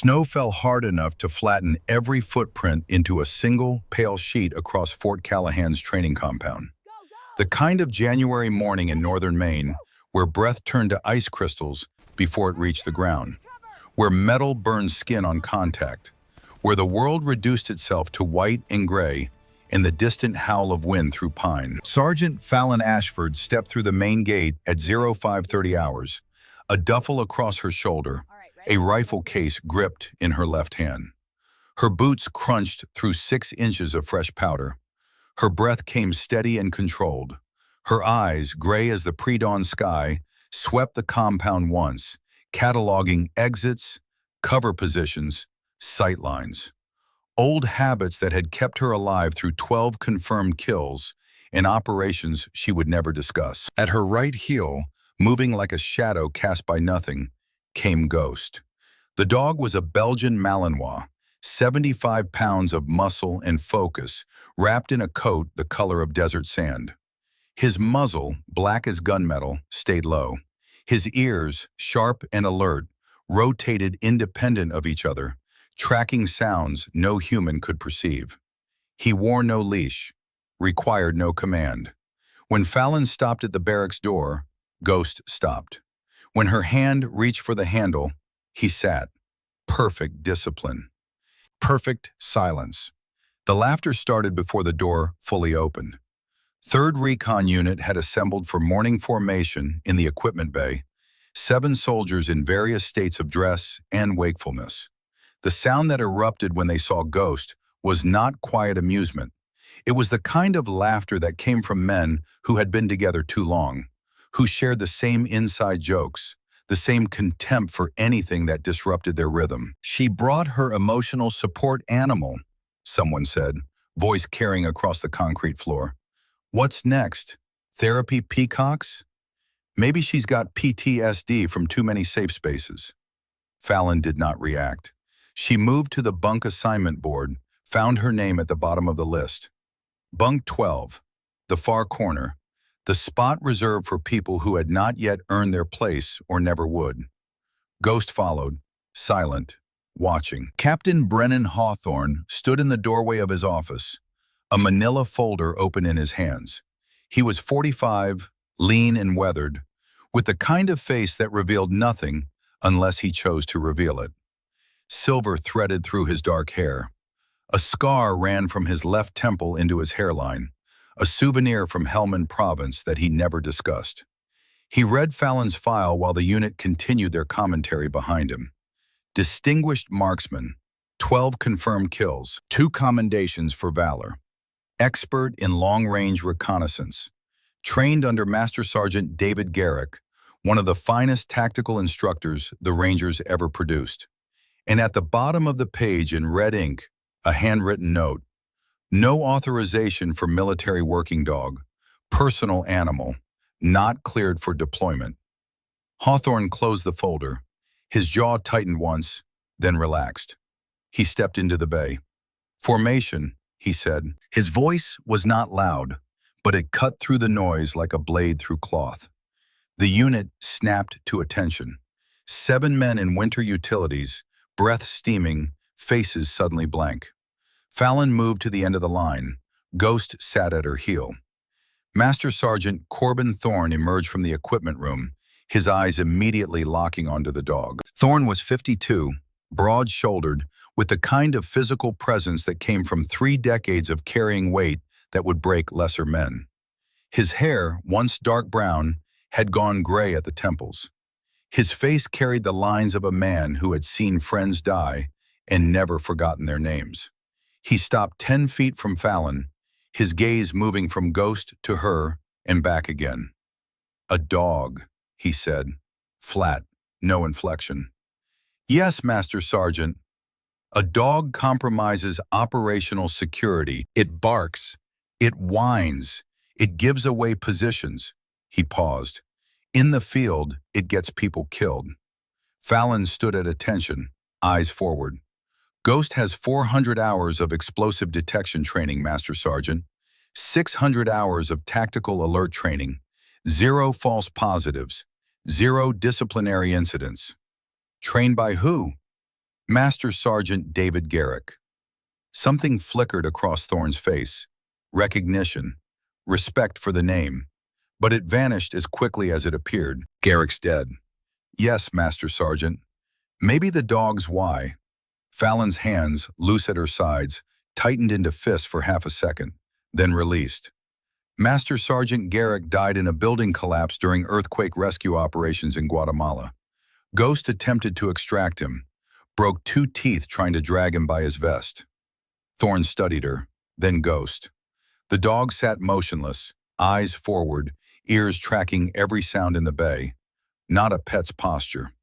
Snow fell hard enough to flatten every footprint into a single, pale sheet across Fort Callahan's training compound. The kind of January morning in northern Maine where breath turned to ice crystals before it reached the ground, where metal burned skin on contact, where the world reduced itself to white and gray in the distant howl of wind through pine. Sergeant Fallon Ashford stepped through the main gate at 0530 hours, a duffel across her shoulder, a rifle case gripped in her left hand. Her boots crunched through 6 inches of fresh powder. Her breath came steady and controlled. Her eyes, gray as the pre-dawn sky, swept the compound once, cataloging exits, cover positions, sight lines. Old habits that had kept her alive through 12 confirmed kills in operations she would never discuss. At her right heel, moving like a shadow cast by nothing, came Ghost. The dog was a Belgian Malinois, 75 pounds of muscle and focus, wrapped in a coat the color of desert sand. His muzzle, black as gunmetal, stayed low. His ears, sharp and alert, rotated independent of each other, tracking sounds no human could perceive. He wore no leash, required no command. When Fallon stopped at the barracks door, Ghost stopped. When her hand reached for the handle, he sat. Perfect discipline. Perfect silence. The laughter started before the door fully opened. 3rd Recon Unit had assembled for morning formation in the equipment bay, 7 soldiers in various states of dress and wakefulness. The sound that erupted when they saw Ghost was not quiet amusement. It was the kind of laughter that came from men who had been together too long, who shared the same inside jokes, the same contempt for anything that disrupted their rhythm. She brought her emotional support animal, someone said, voice carrying across the concrete floor. What's next? Therapy peacocks? Maybe she's got PTSD from too many safe spaces. Fallon did not react. She moved to the bunk assignment board, found her name at the bottom of the list. Bunk 12, the far corner, the spot reserved for people who had not yet earned their place or never would. Ghost followed, silent, watching. Captain Brennan Hawthorne stood in the doorway of his office, a manila folder open in his hands. He was 45, lean and weathered, with the kind of face that revealed nothing unless he chose to reveal it. Silver threaded through his dark hair. A scar ran from his left temple into his hairline, a souvenir from Helmand Province that he never discussed. He read Fallon's file while the unit continued their commentary behind him. Distinguished marksman, 12 confirmed kills, 2 commendations for valor. Expert in long-range reconnaissance. Trained under Master Sergeant David Garrick, one of the finest tactical instructors the Rangers ever produced. And at the bottom of the page in red ink, a handwritten note. No authorization for military working dog. Personal animal. Not cleared for deployment. Hawthorne closed the folder. His jaw tightened once, then relaxed. He stepped into the bay. Formation, he said. His voice was not loud, but it cut through the noise like a blade through cloth. The unit snapped to attention. 7 men in winter utilities, breath steaming, faces suddenly blank. Fallon moved to the end of the line. Ghost sat at her heel. Master Sergeant Corbin Thorne emerged from the equipment room, his eyes immediately locking onto the dog. Thorne was 52, broad-shouldered, with the kind of physical presence that came from 3 decades of carrying weight that would break lesser men. His hair, once dark brown, had gone gray at the temples. His face carried the lines of a man who had seen friends die and never forgotten their names. He stopped 10 feet from Fallon, his gaze moving from Ghost to her and back again. A dog, he said, flat, no inflection. Yes, Master Sergeant. A dog compromises operational security. It barks. It whines. It gives away positions. He paused. In the field, it gets people killed. Fallon stood at attention, eyes forward. Ghost has 400 hours of explosive detection training, Master Sergeant. 600 hours of tactical alert training. 0 false positives. 0 disciplinary incidents. Trained by who? Master Sergeant David Garrick. Something flickered across Thorne's face. Recognition. Respect for the name. But it vanished as quickly as it appeared. Garrick's dead. Yes, Master Sergeant. Maybe the dog's why. Fallon's hands, loose at her sides, tightened into fists for half a second, then released. Master Sergeant Garrick died in a building collapse during earthquake rescue operations in Guatemala. Ghost attempted to extract him, broke 2 teeth trying to drag him by his vest. Thorne studied her, then Ghost. The dog sat motionless, eyes forward, ears tracking every sound in the bay. Not a pet's posture.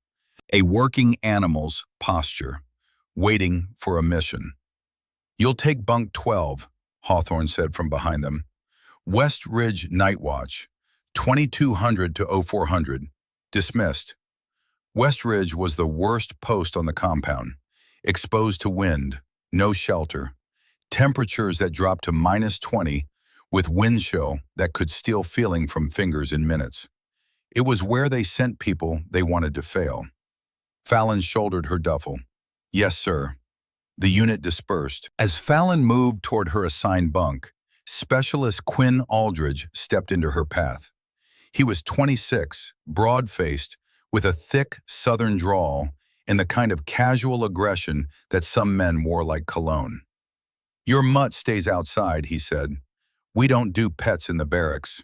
A working animal's posture, waiting for a mission. "You'll take bunk 12, Hawthorne said from behind them. "West Ridge Night Watch, 2200 to 0400, dismissed." West Ridge was the worst post on the compound. Exposed to wind, no shelter, temperatures that dropped to -20, with wind chill that could steal feeling from fingers in minutes. It was where they sent people they wanted to fail. Fallon shouldered her duffel. "Yes, sir." The unit dispersed. As Fallon moved toward her assigned bunk, Specialist Quinn Aldridge stepped into her path. He was 26, broad-faced, with a thick southern drawl and the kind of casual aggression that some men wore like cologne. "Your mutt stays outside," he said. "We don't do pets in the barracks."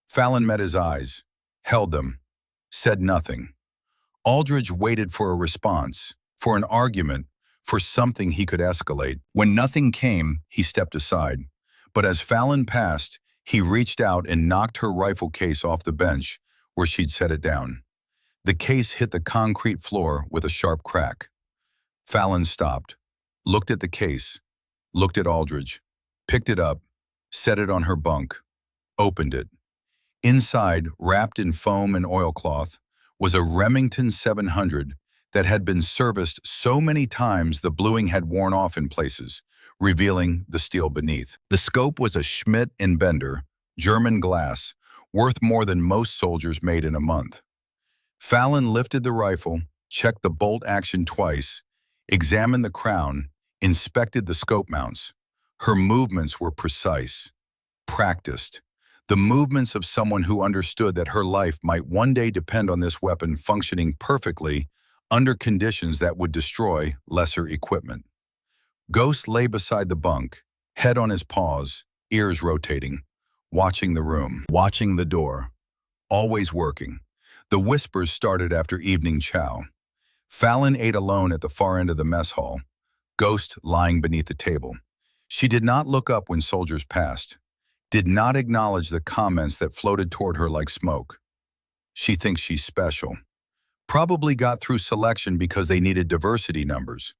Fallon met his eyes, held them, said nothing. Aldridge waited for a response, for an argument, for something he could escalate. When nothing came, he stepped aside. But as Fallon passed, he reached out and knocked her rifle case off the bench where she'd set it down. The case hit the concrete floor with a sharp crack. Fallon stopped, looked at the case, looked at Aldridge, picked it up, set it on her bunk, opened it. Inside, wrapped in foam and oilcloth, was a Remington 700 that had been serviced so many times the bluing had worn off in places, revealing the steel beneath. The scope was a Schmidt and Bender, German glass, worth more than most soldiers made in a month. Fallon lifted the rifle, checked the bolt action twice, examined the crown, inspected the scope mounts. Her movements were precise, practiced. The movements of someone who understood that her life might one day depend on this weapon functioning perfectly under conditions that would destroy lesser equipment. Ghost lay beside the bunk, head on his paws, ears rotating, watching the room, watching the door, always working. The whispers started after evening chow. Fallon ate alone at the far end of the mess hall, Ghost lying beneath the table. She did not look up when soldiers passed, did not acknowledge the comments that floated toward her like smoke. She thinks she's special. Probably got through selection because they needed diversity numbers.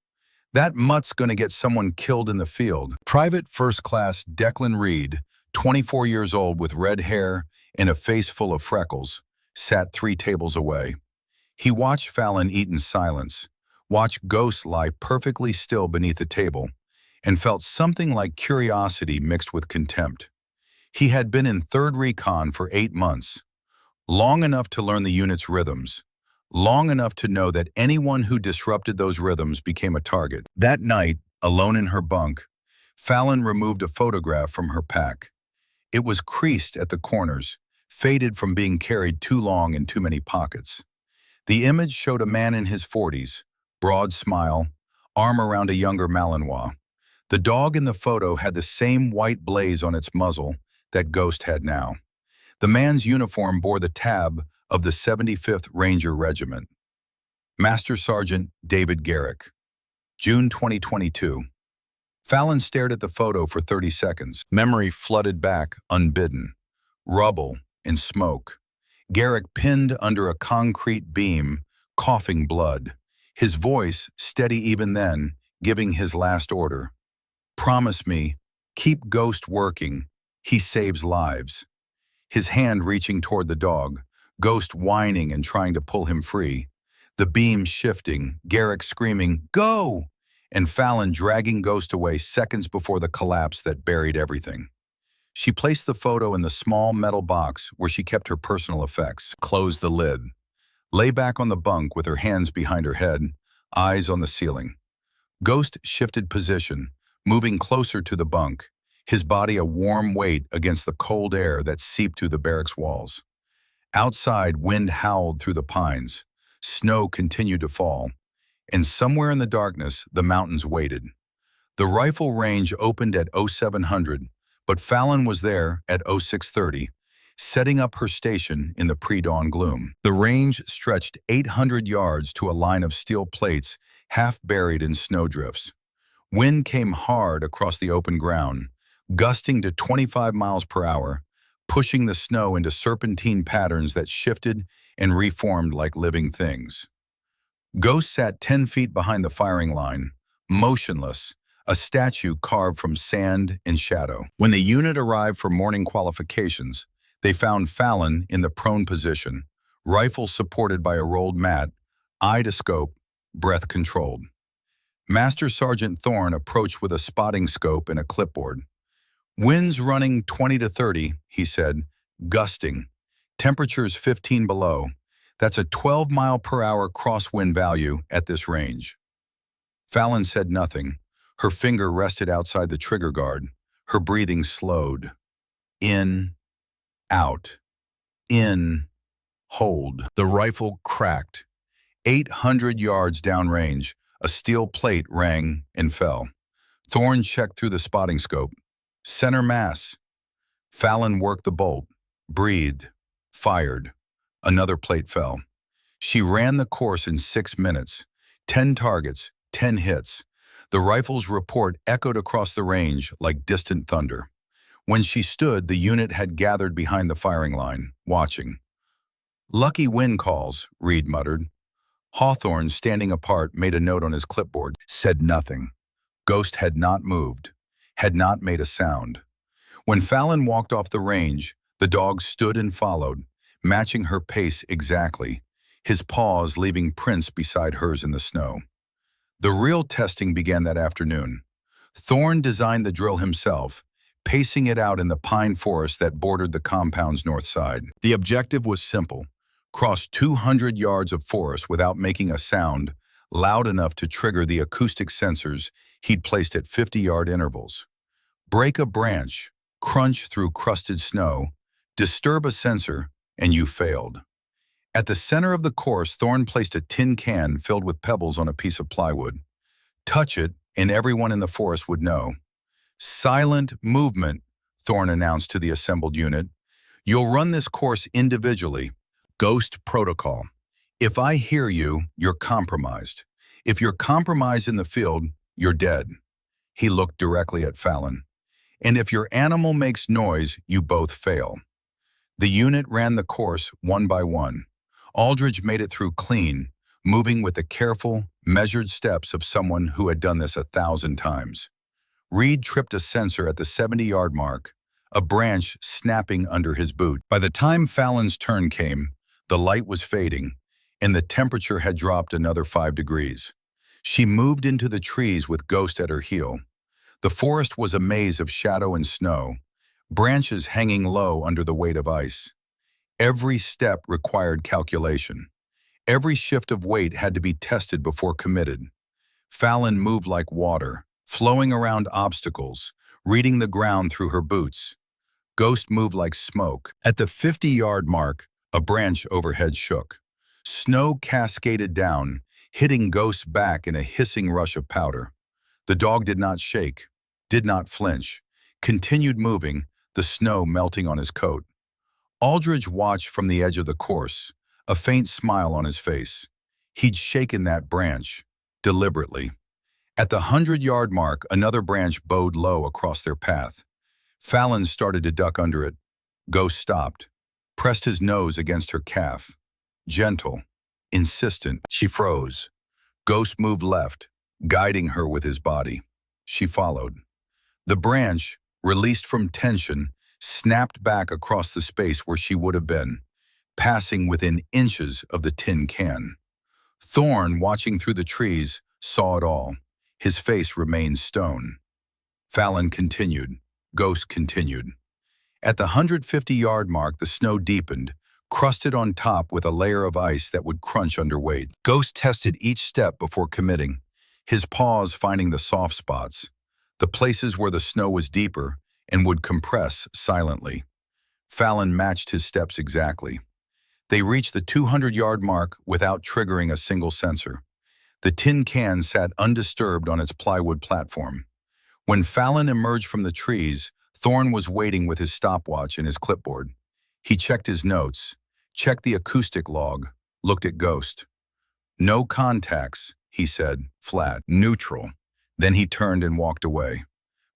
That mutt's gonna get someone killed in the field. Private First Class Declan Reed, 24 years old with red hair and a face full of freckles, sat 3 tables away. He watched Fallon eat in silence, watched Ghost lie perfectly still beneath the table, and felt something like curiosity mixed with contempt. He had been in 3rd Recon for 8 months, long enough to learn the unit's rhythms, long enough to know that anyone who disrupted those rhythms became a target. That night, alone in her bunk, Fallon removed a photograph from her pack. It was creased at the corners, faded from being carried too long in too many pockets. The image showed a man in his 40s, broad smile, arm around a younger Malinois. The dog in the photo had the same white blaze on its muzzle that Ghost had now. The man's uniform bore the tab of the 75th Ranger Regiment. Master Sergeant David Garrick. June 2022. Fallon stared at the photo for 30 seconds. Memory flooded back, unbidden. Rubble and smoke. Garrick pinned under a concrete beam, coughing blood. His voice, steady even then, giving his last order. "Promise me, keep Ghost working. He saves lives." His hand reaching toward the dog, Ghost whining and trying to pull him free. The beam shifting, Garrick screaming, "Go!" and Fallon dragging Ghost away seconds before the collapse that buried everything. She placed the photo in the small metal box where she kept her personal effects, closed the lid, lay back on the bunk with her hands behind her head, eyes on the ceiling. Ghost shifted position, moving closer to the bunk, his body a warm weight against the cold air that seeped through the barracks walls. Outside, wind howled through the pines. Snow continued to fall, and somewhere in the darkness, the mountains waited. The rifle range opened at 0700, but Fallon was there at 0630, setting up her station in the pre-dawn gloom. The range stretched 800 yards to a line of steel plates half buried in snowdrifts. Wind came hard across the open ground, gusting to 25 miles per hour, pushing the snow into serpentine patterns that shifted and reformed like living things. Ghost sat 10 feet behind the firing line, motionless, a statue carved from sand and shadow. When the unit arrived for morning qualifications, they found Fallon in the prone position, rifle supported by a rolled mat, eye to scope, breath controlled. Master Sergeant Thorne approached with a spotting scope and a clipboard. "Winds running 20 to 30, he said, gusting. Temperatures 15 below. That's a 12-mile-per-hour crosswind value at this range." Fallon said nothing. Her finger rested outside the trigger guard. Her breathing slowed. In, out, in, hold. The rifle cracked. 800 yards downrange, a steel plate rang and fell. Thorne checked through the spotting scope. Center mass. Fallon worked the bolt, breathed, fired. Another plate fell. She ran the course in 6 minutes. 10 targets, 10 hits. The rifle's report echoed across the range like distant thunder. When she stood, the unit had gathered behind the firing line, watching. "Lucky wind calls," Reed muttered. Hawthorne, standing apart, made a note on his clipboard, said nothing. Ghost had not moved, had not made a sound. When Fallon walked off the range, the dog stood and followed, matching her pace exactly, his paws leaving prints beside hers in the snow. The real testing began that afternoon. Thorne designed the drill himself, pacing it out in the pine forest that bordered the compound's north side. The objective was simple: cross 200 yards of forest without making a sound loud enough to trigger the acoustic sensors he'd placed at 50-yard intervals. Break a branch, crunch through crusted snow, disturb a sensor, and you failed. At the center of the course, Thorne placed a tin can filled with pebbles on a piece of plywood. Touch it, and everyone in the forest would know. "Silent movement," Thorne announced to the assembled unit. "You'll run this course individually. Ghost protocol. If I hear you, you're compromised. If you're compromised in the field, you're dead." He looked directly at Fallon. "And if your animal makes noise, you both fail." The unit ran the course one by one. Aldridge made it through clean, moving with the careful, measured steps of someone who had done this 1,000 times. Reed tripped a sensor at the 70-yard mark, a branch snapping under his boot. By the time Fallon's turn came, the light was fading, and the temperature had dropped another 5 degrees. She moved into the trees with Ghost at her heel. The forest was a maze of shadow and snow, branches hanging low under the weight of ice. Every step required calculation. Every shift of weight had to be tested before committed. Fallon moved like water, flowing around obstacles, reading the ground through her boots. Ghost moved like smoke. At the 50-yard mark, a branch overhead shook. Snow cascaded down, hitting Ghost's back in a hissing rush of powder. The dog did not shake, did not flinch, continued moving, the snow melting on his coat. Aldridge watched from the edge of the course, a faint smile on his face. He'd shaken that branch, deliberately. At the 100-yard mark, another branch bowed low across their path. Fallon started to duck under it. Ghost stopped, pressed his nose against her calf. Gentle, insistent, she froze. Ghost moved left, guiding her with his body. She followed. The branch, released from tension, snapped back across the space where she would have been, passing within inches of the tin can. Thorne, watching through the trees, saw it all. His face remained stone. Fallon continued. Ghost continued. At the 150-yard mark, the snow deepened, crusted on top with a layer of ice that would crunch under weight. Ghost tested each step before committing, his paws finding the soft spots, the places where the snow was deeper and would compress silently. Fallon matched his steps exactly. They reached the 200-yard mark without triggering a single sensor. The tin can sat undisturbed on its plywood platform. When Fallon emerged from the trees, Thorne was waiting with his stopwatch and his clipboard. He checked his notes, checked the acoustic log, looked at Ghost. "No contacts," he said, flat, neutral. Then he turned and walked away.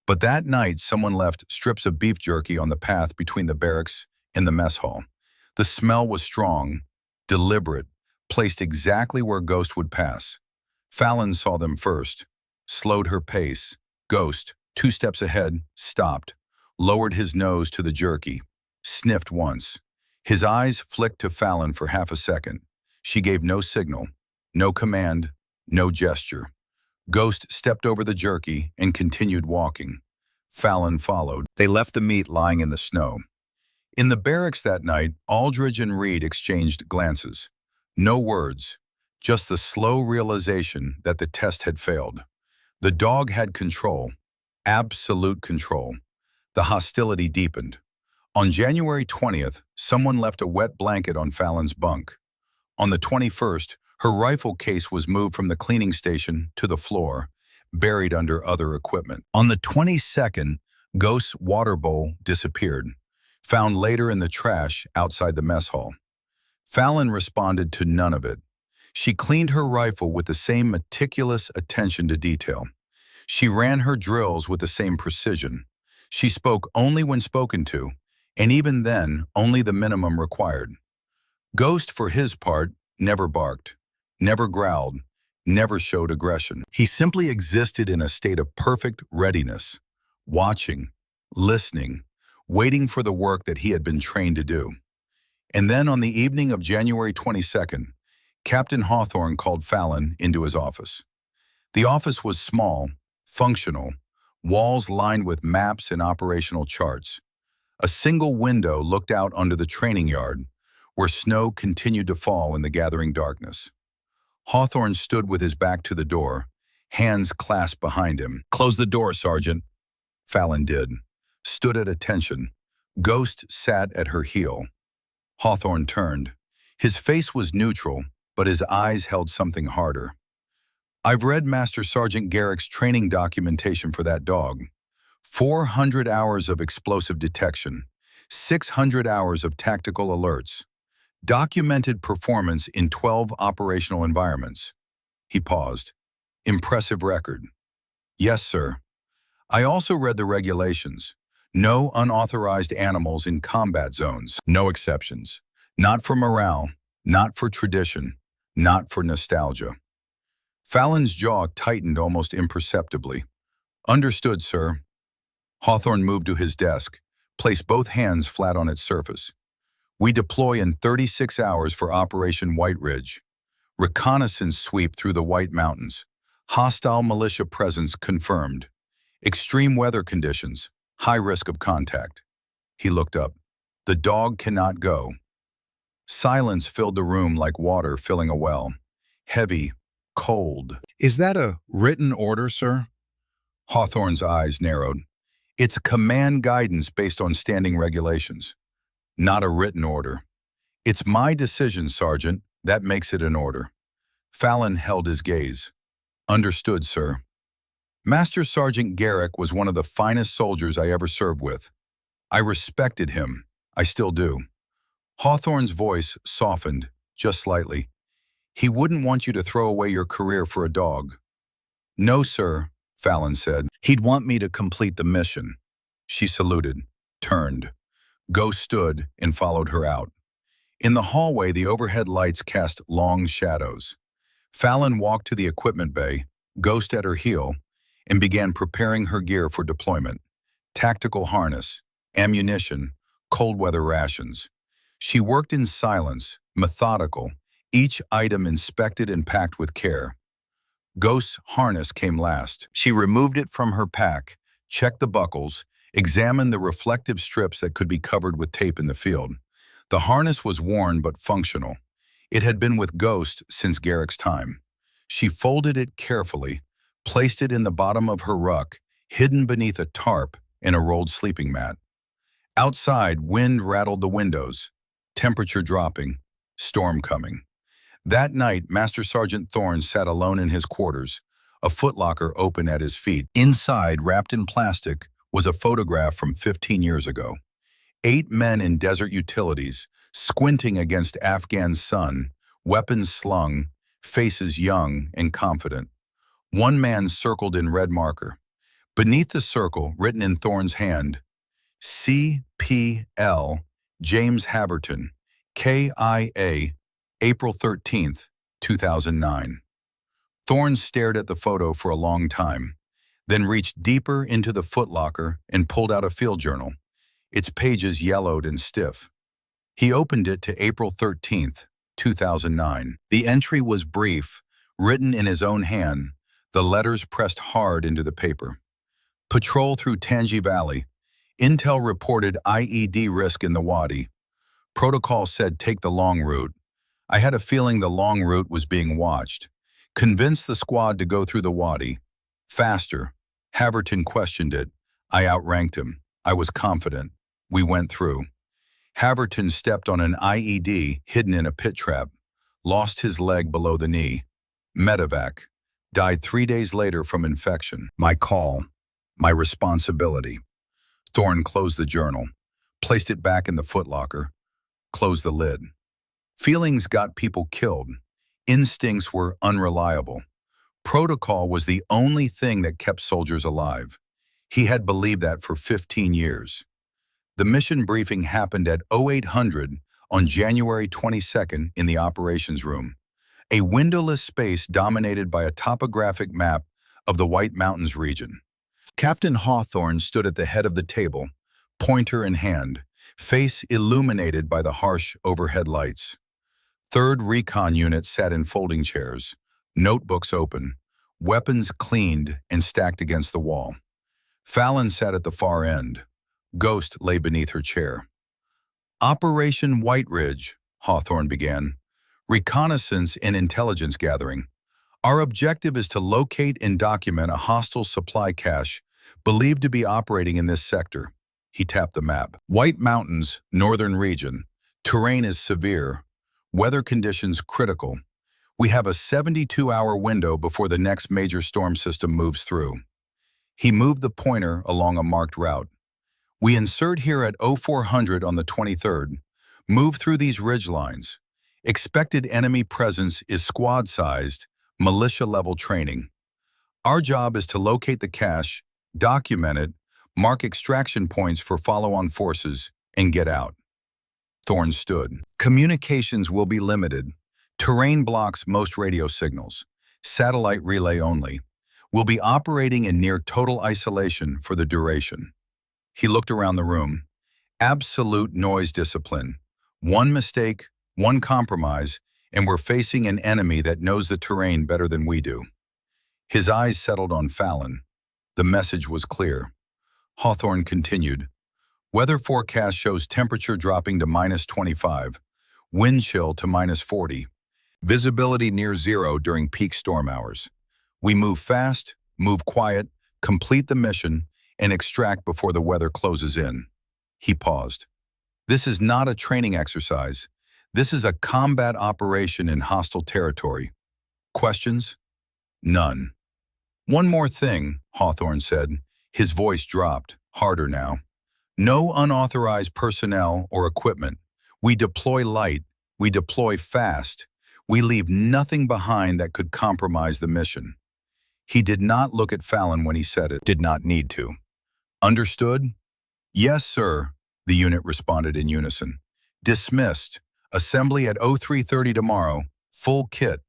But that night, someone left strips of beef jerky on the path between the barracks and the mess hall. The smell was strong, deliberate, placed exactly where Ghost would pass. Fallon saw them first, slowed her pace. Ghost, 2 steps ahead, stopped, lowered his nose to the jerky, sniffed once. His eyes flicked to Fallon for half a second. She gave no signal, no command, no gesture. Ghost stepped over the jerky and continued walking. Fallon followed. They left the meat lying in the snow. In the barracks that night, Aldridge and Reed exchanged glances. No words, just the slow realization that the test had failed. The dog had control, absolute control. The hostility deepened. On January 20th, someone left a wet blanket on Fallon's bunk. On the 21st, her rifle case was moved from the cleaning station to the floor, buried under other equipment. On the 22nd, Ghost's water bowl disappeared, found later in the trash outside the mess hall. Fallon responded to none of it. She cleaned her rifle with the same meticulous attention to detail. She ran her drills with the same precision. She spoke only when spoken to, and even then, only the minimum required. Ghost, for his part, never barked, never growled, never showed aggression. He simply existed in a state of perfect readiness, watching, listening, waiting for the work that he had been trained to do. And then on the evening of January 22nd, Captain Hawthorne called Fallon into his office. The office was small, functional, walls lined with maps and operational charts. A single window looked out onto the training yard, where snow continued to fall in the gathering darkness. Hawthorne stood with his back to the door, hands clasped behind him. "Close the door, Sergeant." Fallon did. Stood at attention. Ghost sat at her heel. Hawthorne turned. His face was neutral, but his eyes held something harder. "I've read Master Sergeant Garrick's training documentation for that dog. 400 hours of explosive detection, 600 hours of tactical alerts, documented performance in 12 operational environments." He paused. "Impressive record." "Yes, sir. I also read the regulations. No unauthorized animals in combat zones. No exceptions. Not for morale, not for tradition, not for nostalgia." Fallon's jaw tightened almost imperceptibly. "Understood, sir." Hawthorne moved to his desk, placed both hands flat on its surface. "We deploy in 36 hours for Operation White Ridge. Reconnaissance sweep through the White Mountains. Hostile militia presence confirmed. Extreme weather conditions, high risk of contact." He looked up. "The dog cannot go." Silence filled the room like water filling a well. Heavy, cold. "Is that a written order, sir?" Hawthorne's eyes narrowed. "It's a command guidance based on standing regulations, not a written order. It's my decision, Sergeant. That makes it an order." Fallon held his gaze. "Understood, sir." Master Sergeant Garrick was one of the finest soldiers I ever served with. I respected him. I still do. Hawthorne's voice softened, just slightly. "He wouldn't want you to throw away your career for a dog." "No, sir," Fallon said. "He'd want me to complete the mission." She saluted, turned. Ghost stood and followed her out. In the hallway, the overhead lights cast long shadows. Fallon walked to the equipment bay, Ghost at her heel, and began preparing her gear for deployment. Tactical harness, ammunition, cold weather rations. She worked in silence, methodical, each item inspected and packed with care. Ghost's harness came last. She removed it from her pack, checked the buckles, examined the reflective strips that could be covered with tape in the field. The harness was worn but functional. It had been with Ghost since Garrick's time. She folded it carefully, placed it in the bottom of her ruck, hidden beneath a tarp and a rolled sleeping mat. Outside, wind rattled the windows, temperature dropping, storm coming. That night, Master Sergeant Thorne sat alone in his quarters, a footlocker open at his feet. Inside, wrapped in plastic, was a photograph from 15 years ago. 8 men in desert utilities, squinting against Afghan sun, weapons slung, faces young and confident. One man circled in red marker. Beneath the circle, written in Thorne's hand, C.P.L. James Haverton, K.I.A., April 13th, 2009. Thorne stared at the photo for a long time, then reached deeper into the footlocker and pulled out a field journal, its pages yellowed and stiff. He opened it to April 13th, 2009. The entry was brief, written in his own hand, the letters pressed hard into the paper. Patrol through Tangi Valley. Intel reported IED risk in the Wadi. Protocol said take the long route. I had a feeling the long route was being watched. Convinced the squad to go through the Wadi. Faster. Haverton questioned it. I outranked him. I was confident. We went through. Haverton stepped on an IED hidden in a pit trap. Lost his leg below the knee. Medevac. Died 3 days later from infection. My call. My responsibility. Thorne closed the journal, placed it back in the footlocker, closed the lid. Feelings got people killed. Instincts were unreliable. Protocol was the only thing that kept soldiers alive. He had believed that for 15 years. The mission briefing happened at 0800 on January 22nd in the operations room, a windowless space dominated by a topographic map of the White Mountains region. Captain Hawthorne stood at the head of the table, pointer in hand, face illuminated by the harsh overhead lights. 3rd Recon Unit sat in folding chairs, notebooks open, weapons cleaned and stacked against the wall. Fallon sat at the far end. Ghost lay beneath her chair. Operation White Ridge, Hawthorne began. Reconnaissance and intelligence gathering. Our objective is to locate and document a hostile supply cache believed to be operating in this sector. He tapped the map. White Mountains, northern region. Terrain is severe. Weather conditions critical. We have a 72-hour window before the next major storm system moves through. He moved the pointer along a marked route. We insert here at 0400 on the 23rd. Move through these ridgelines. Expected enemy presence is squad-sized, militia-level training. Our job is to locate the cache, document it, mark extraction points for follow-on forces, and get out. Thorne stood. Communications will be limited. Terrain blocks most radio signals. Satellite relay only. We'll be operating in near total isolation for the duration. He looked around the room. Absolute noise discipline. One mistake, one compromise, and we're facing an enemy that knows the terrain better than we do. His eyes settled on Fallon. The message was clear. Hawthorne continued. Weather forecast shows temperature dropping to -25, wind chill to -40, visibility near zero during peak storm hours. We move fast, move quiet, complete the mission, and extract before the weather closes in. He paused. This is not a training exercise. This is a combat operation in hostile territory. Questions? None. One more thing, Hawthorne said. His voice dropped, harder now. No unauthorized personnel or equipment. We deploy light. We deploy fast. We leave nothing behind that could compromise the mission. He did not look at Fallon when he said it. Did not need to. Understood? Yes, sir, the unit responded in unison. Dismissed. Assembly at 0330 tomorrow. Full kit.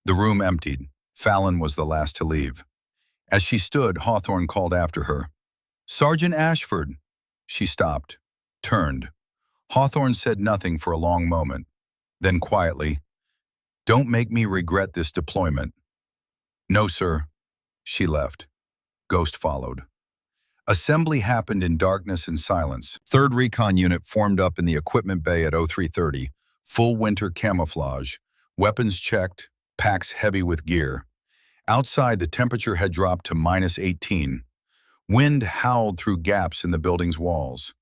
The room emptied. Fallon was the last to leave. As she stood, Hawthorne called after her. Sergeant Ashford. She stopped, turned. Hawthorne said nothing for a long moment. Then quietly, Don't make me regret this deployment. No, sir. She left. Ghost followed. Assembly happened in darkness and silence. 3rd Recon Unit formed up in the equipment bay at 0330, full winter camouflage, weapons checked, packs heavy with gear. Outside, the temperature had dropped to -18. Wind howled through gaps in the building's walls.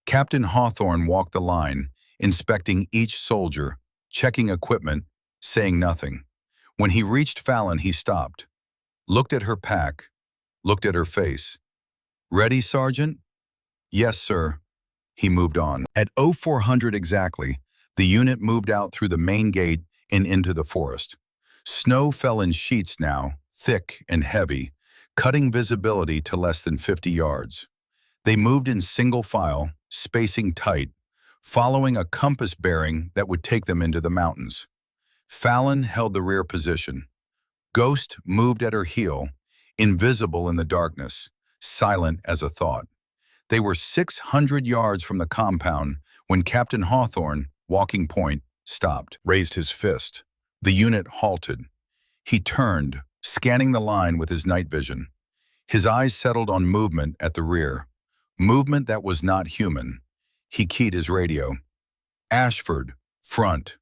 Captain Hawthorne walked the line, inspecting each soldier, checking equipment, saying nothing. When he reached Fallon, he stopped, looked at her pack, looked at her face. "Ready, Sergeant?" "Yes, sir." He moved on. At 0400 exactly, the unit moved out through the main gate and into the forest. Snow fell in sheets now, thick and heavy, cutting visibility to less than 50 yards. They moved in single file, spacing tight, following a compass bearing that would take them into the mountains. Fallon held the rear position. Ghost moved at her heel, invisible in the darkness, silent as a thought. They were 600 yards from the compound when Captain Hawthorne, walking point, stopped, raised his fist. The unit halted. He turned, scanning the line with his night vision. His eyes settled on movement at the rear, movement that was not human. He keyed his radio. "Ashford, front."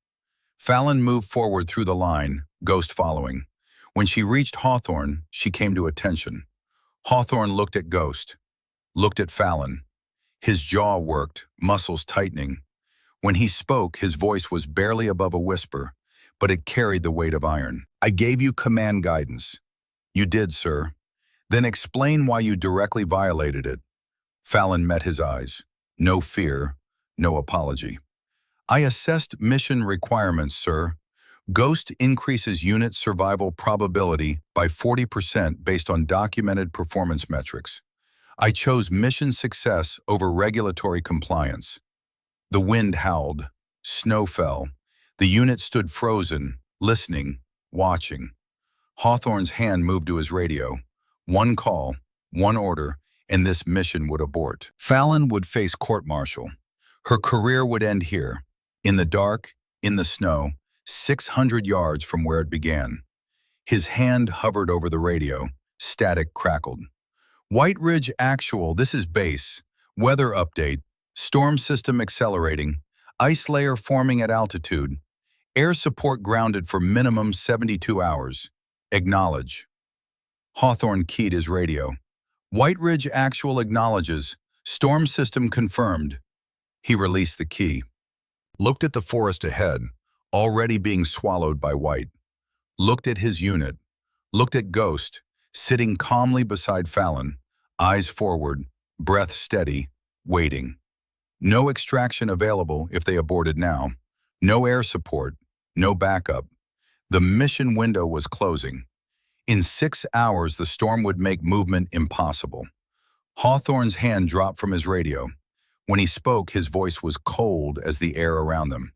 Fallon moved forward through the line, Ghost following. When she reached Hawthorne, she came to attention. Hawthorne looked at Ghost, looked at Fallon. His jaw worked, muscles tightening. When he spoke, his voice was barely above a whisper, but it carried the weight of iron. "I gave you command guidance." "You did, sir." "Then explain why you directly violated it." Fallon met his eyes. No fear, no apology. "I assessed mission requirements, sir. Ghost increases unit survival probability by 40% based on documented performance metrics. I chose mission success over regulatory compliance." The wind howled. Snow fell. The unit stood frozen, listening, watching. Hawthorne's hand moved to his radio. One call, one order, and this mission would abort. Fallon would face court-martial. Her career would end here, in the dark, in the snow, 600 yards from where it began. His hand hovered over the radio. Static crackled. "White Ridge Actual, this is base. Weather update. Storm system accelerating. Ice layer forming at altitude. Air support grounded for minimum 72 hours. Acknowledge." Hawthorne keyed his radio. "White Ridge Actual acknowledges. Storm system confirmed." He released the key. Looked at the forest ahead, already being swallowed by white. Looked at his unit. Looked at Ghost, sitting calmly beside Fallon, eyes forward, breath steady, waiting. No extraction available if they aborted now. No air support, no backup. The mission window was closing. In 6 hours, the storm would make movement impossible. Hawthorne's hand dropped from his radio. When he spoke, his voice was cold as the air around them.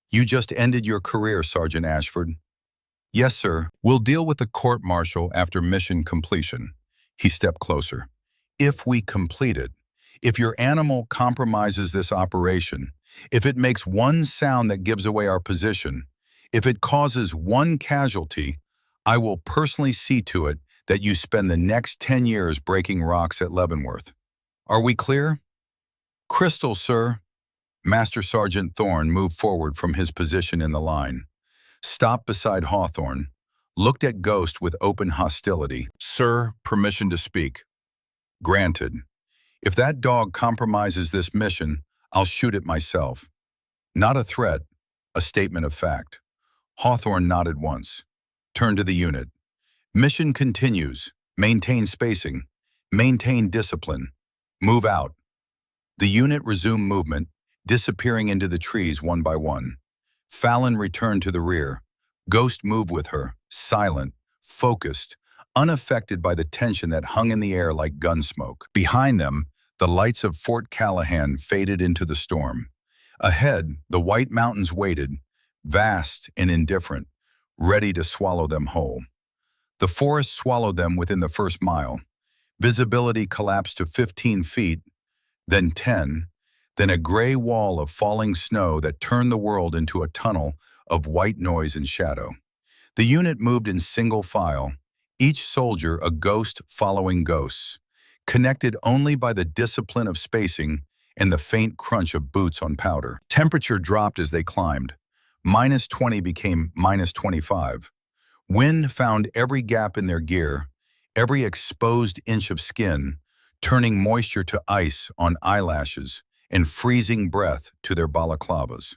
"You just ended your career, Sergeant Ashford." "Yes, sir. We'll deal with the court-martial after mission completion." He stepped closer. "If we complete it, if your animal compromises this operation, if it makes one sound that gives away our position, if it causes one casualty, I will personally see to it that you spend the next 10 years breaking rocks at Leavenworth. Are we clear?" "Crystal, sir." Master Sergeant Thorne moved forward from his position in the line, stopped beside Hawthorne, looked at Ghost with open hostility. "Sir, permission to speak." "Granted. If that dog compromises this mission, I'll shoot it myself." Not a threat, a statement of fact. Hawthorne nodded once, turned to the unit. "Mission continues. Maintain spacing. Maintain discipline. Move out." The unit resumed movement, disappearing into the trees one by one. Fallon returned to the rear. Ghost moved with her, silent, focused, unaffected by the tension that hung in the air like gun smoke. Behind them, the lights of Fort Callahan faded into the storm. Ahead, the White Mountains waited, vast and indifferent, ready to swallow them whole. The forest swallowed them within the first mile. Visibility collapsed to 15 feet, then 10, then a gray wall of falling snow that turned the world into a tunnel of white noise and shadow. The unit moved in single file, each soldier a ghost following ghosts, connected only by the discipline of spacing and the faint crunch of boots on powder. Temperature dropped as they climbed. -20 became -25. Wind found every gap in their gear, every exposed inch of skin, turning moisture to ice on eyelashes and freezing breath to their balaclavas.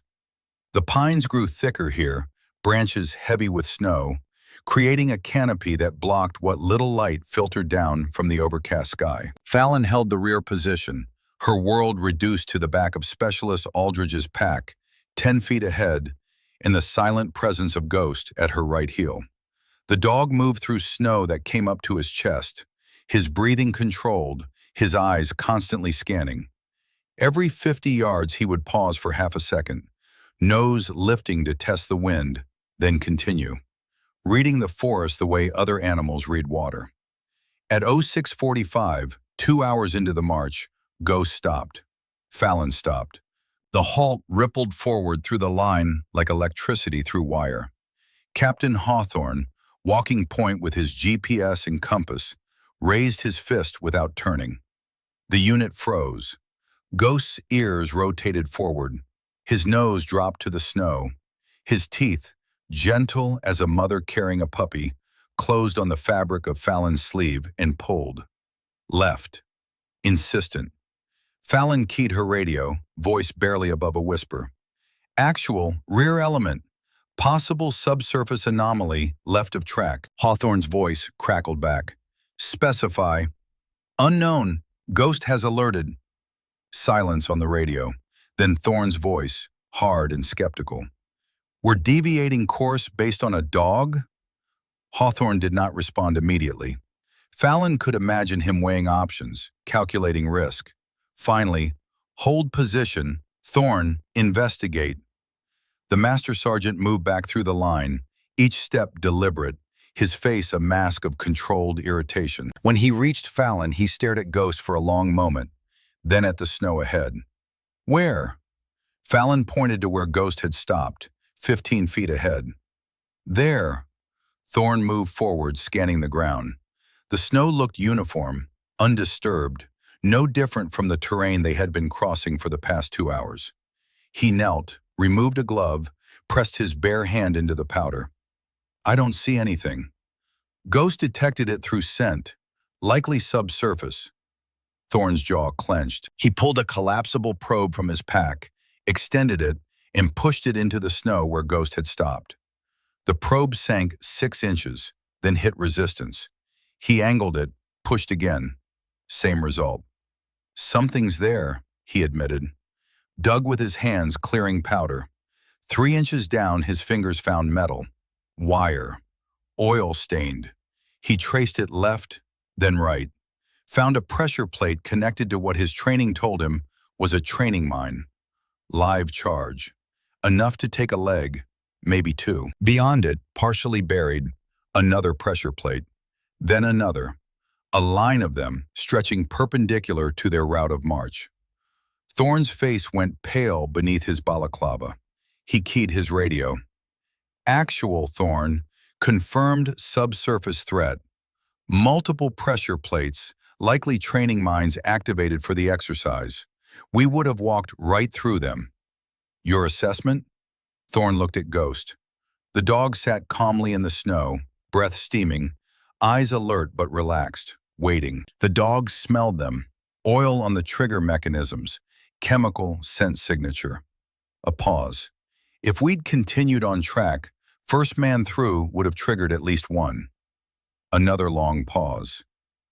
The pines grew thicker here, branches heavy with snow, creating a canopy that blocked what little light filtered down from the overcast sky. Fallon held the rear position, her world reduced to the back of Specialist Aldridge's pack, 10 feet ahead, and the silent presence of Ghost at her right heel. The dog moved through snow that came up to his chest, his breathing controlled, his eyes constantly scanning. Every 50 yards he would pause for half a second, nose lifting to test the wind, then continue, reading the forest the way other animals read water. At 06:45, 2 hours into the march, Ghost stopped. Fallon stopped. The halt rippled forward through the line like electricity through wire. Captain Hawthorne, walking point with his GPS and compass, raised his fist without turning. The unit froze. Ghost's ears rotated forward. His nose dropped to the snow. His teeth, gentle as a mother carrying a puppy, closed on the fabric of Fallon's sleeve and pulled. Left. Insistent. Fallon keyed her radio, voice barely above a whisper. Actual, rear element. Possible subsurface anomaly, left of track. Hawthorne's voice crackled back. Specify. Unknown. Ghost has alerted. Silence on the radio. Then Thorne's voice, hard and skeptical. We're deviating course based on a dog? Hawthorne did not respond immediately. Fallon could imagine him weighing options, calculating risk. Finally, hold position, Thorne, investigate. The master sergeant moved back through the line, each step deliberate, his face a mask of controlled irritation. When he reached Fallon, he stared at Ghost for a long moment, then at the snow ahead. Where? Fallon pointed to where Ghost had stopped, 15 feet ahead. There. Thorne moved forward, scanning the ground. The snow looked uniform, undisturbed, no different from the terrain they had been crossing for the past 2 hours. He knelt, removed a glove, pressed his bare hand into the powder. I don't see anything. Ghost detected it through scent, likely subsurface. Thorne's jaw clenched. He pulled a collapsible probe from his pack, extended it, and pushed it into the snow where Ghost had stopped. The probe sank 6 inches, then hit resistance. He angled it, pushed again. Same result. Something's there, he admitted. Dug with his hands, clearing powder. 3 inches down, his fingers found metal. Wire. Oil-stained. He traced it left, then right. Found a pressure plate connected to what his training told him was a training mine. Live charge. Enough to take a leg, maybe 2. Beyond it, partially buried, another pressure plate. Then another. A line of them stretching perpendicular to their route of march. Thorne's face went pale beneath his balaclava. He keyed his radio. Actual, Thorne. Confirmed subsurface threat. Multiple pressure plates, likely training mines activated for the exercise. We would have walked right through them. Your assessment? Thorne looked at Ghost. The dog sat calmly in the snow, breath steaming, eyes alert but relaxed, waiting. The dog smelled them. Oil on the trigger mechanisms, chemical scent signature. A pause. If we'd continued on track, first man through would have triggered at least one. Another long pause.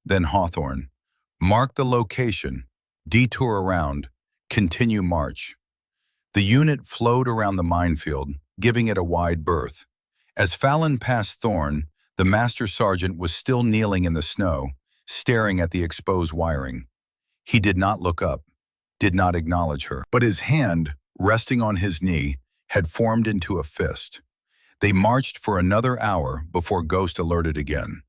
Then Hawthorne. Mark the location, detour around, continue march. The unit flowed around the minefield, giving it a wide berth. As Fallon passed Thorne, the master sergeant was still kneeling in the snow, staring at the exposed wiring. He did not look up, did not acknowledge her. But his hand, resting on his knee, had formed into a fist. They marched for another hour before Ghost alerted again.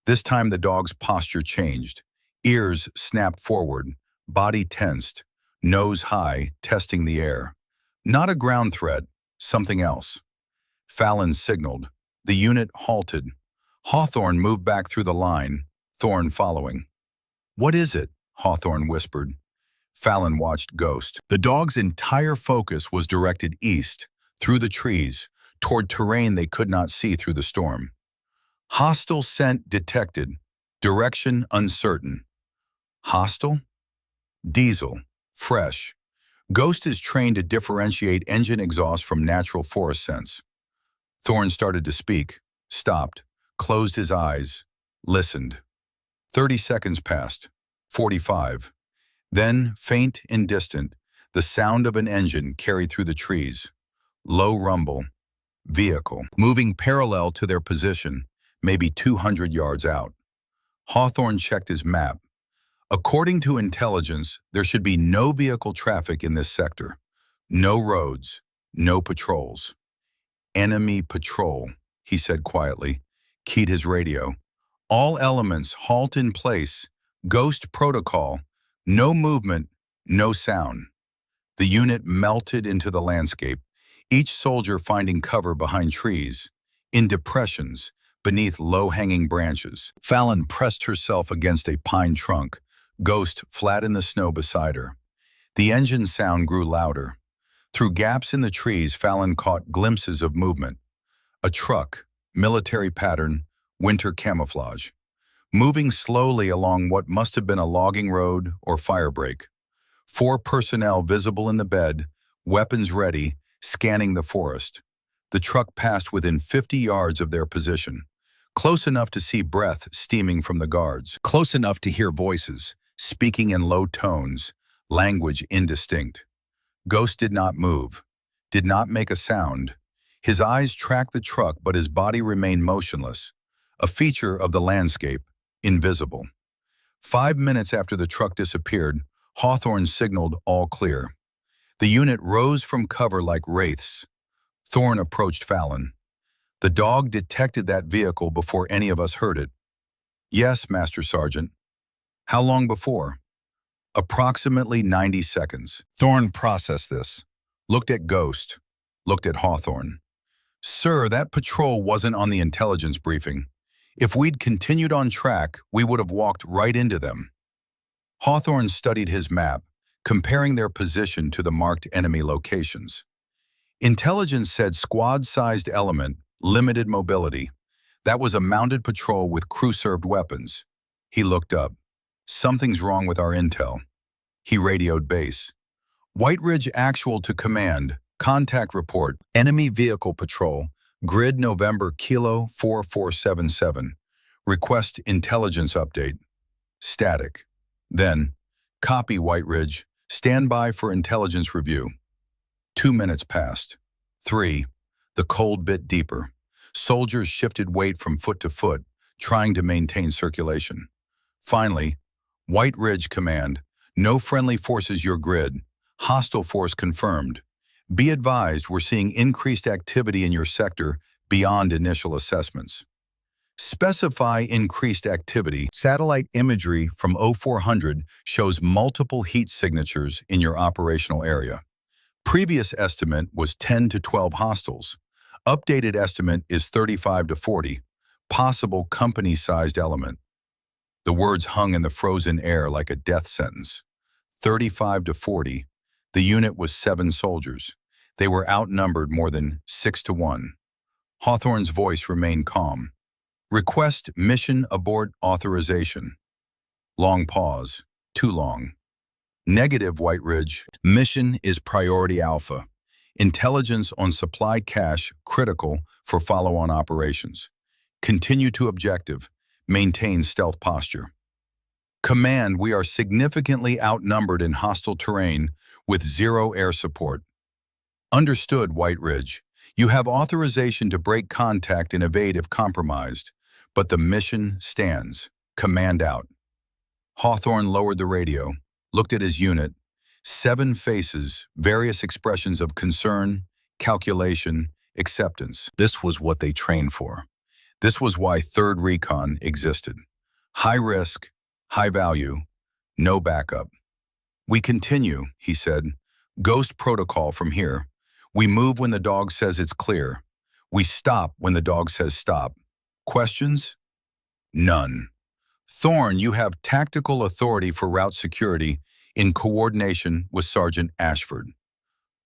This time the dog's posture changed. Ears snapped forward, body tensed, nose high, testing the air. Not a ground threat, something else. Fallon signaled. The unit halted. Hawthorne moved back through the line, Thorne following. "What is it?" Hawthorne whispered. Fallon watched Ghost. The dog's entire focus was directed east, through the trees, toward terrain they could not see through the storm. Hostile scent detected. Direction uncertain. Hostile? Diesel. Fresh. Ghost is trained to differentiate engine exhaust from natural forest scents. Thorne started to speak, stopped, closed his eyes, listened. 30 seconds passed. 45. Then, faint and distant, the sound of an engine carried through the trees. Low rumble. Vehicle. Moving parallel to their position, maybe 200 yards out. Hawthorne checked his map. According to intelligence, there should be no vehicle traffic in this sector. No roads, no patrols. Enemy patrol, he said quietly, keyed his radio. All elements halt in place. Ghost protocol. No movement, no sound. The unit melted into the landscape, each soldier finding cover behind trees, in depressions, beneath low-hanging branches. Fallon pressed herself against a pine trunk, Ghost flat in the snow beside her. The engine sound grew louder. Through gaps in the trees, Fallon caught glimpses of movement. A truck, military pattern, winter camouflage, moving slowly along what must have been a logging road or fire break. 4 personnel visible in the bed, weapons ready, scanning the forest. The truck passed within 50 yards of their position, close enough to see breath steaming from the guards, close enough to hear voices, speaking in low tones, language indistinct. Ghost did not move, did not make a sound. His eyes tracked the truck, but his body remained motionless, a feature of the landscape, invisible. 5 minutes after the truck disappeared, Hawthorne signaled all clear. The unit rose from cover like wraiths. Thorne approached Fallon. The dog detected that vehicle before any of us heard it. Yes, Master Sergeant. How long before? Approximately 90 seconds. Thorne processed this, looked at Ghost, looked at Hawthorne. Sir, that patrol wasn't on the intelligence briefing. If we'd continued on track, we would have walked right into them. Hawthorne studied his map, comparing their position to the marked enemy locations. Intelligence said squad-sized element, limited mobility. That was a mounted patrol with crew-served weapons. He looked up. Something's wrong with our intel. He radioed base. White Ridge actual to command. Contact report. Enemy vehicle patrol. Grid November Kilo 4477. Request intelligence update. Static. Then, copy White Ridge. Stand by for intelligence review. 2 minutes passed. 3. The cold bit deeper. Soldiers shifted weight from foot to foot, trying to maintain circulation. Finally, White Ridge command. No friendly forces your grid. Hostile force confirmed. Be advised, we're seeing increased activity in your sector beyond initial assessments. Specify increased activity. Satellite imagery from 0400 shows multiple heat signatures in your operational area. Previous estimate was 10 to 12 hostiles. Updated estimate is 35 to 40. Possible company-sized element. The words hung in the frozen air like a death sentence. 35 to 40. The unit was 7 soldiers. They were outnumbered more than 6 to 1. Hawthorne's voice remained calm. Request mission abort authorization. Long pause. Too long. Negative, White Ridge. Mission is priority alpha. Intelligence on supply cache critical for follow-on operations. Continue to objective. Maintain stealth posture. Command, we are significantly outnumbered in hostile terrain with 0 air support. Understood, White Ridge. You have authorization to break contact and evade if compromised, but the mission stands. Command out. Hawthorne lowered the radio, looked at his unit. 7 faces, various expressions of concern, calculation, acceptance. This was what they trained for. This was why 3rd Recon existed. High risk, high value, no backup. We continue, he said. Ghost protocol from here. We move when the dog says it's clear. We stop when the dog says stop. Questions? None. Thorne, you have tactical authority for route security in coordination with Sergeant Ashford.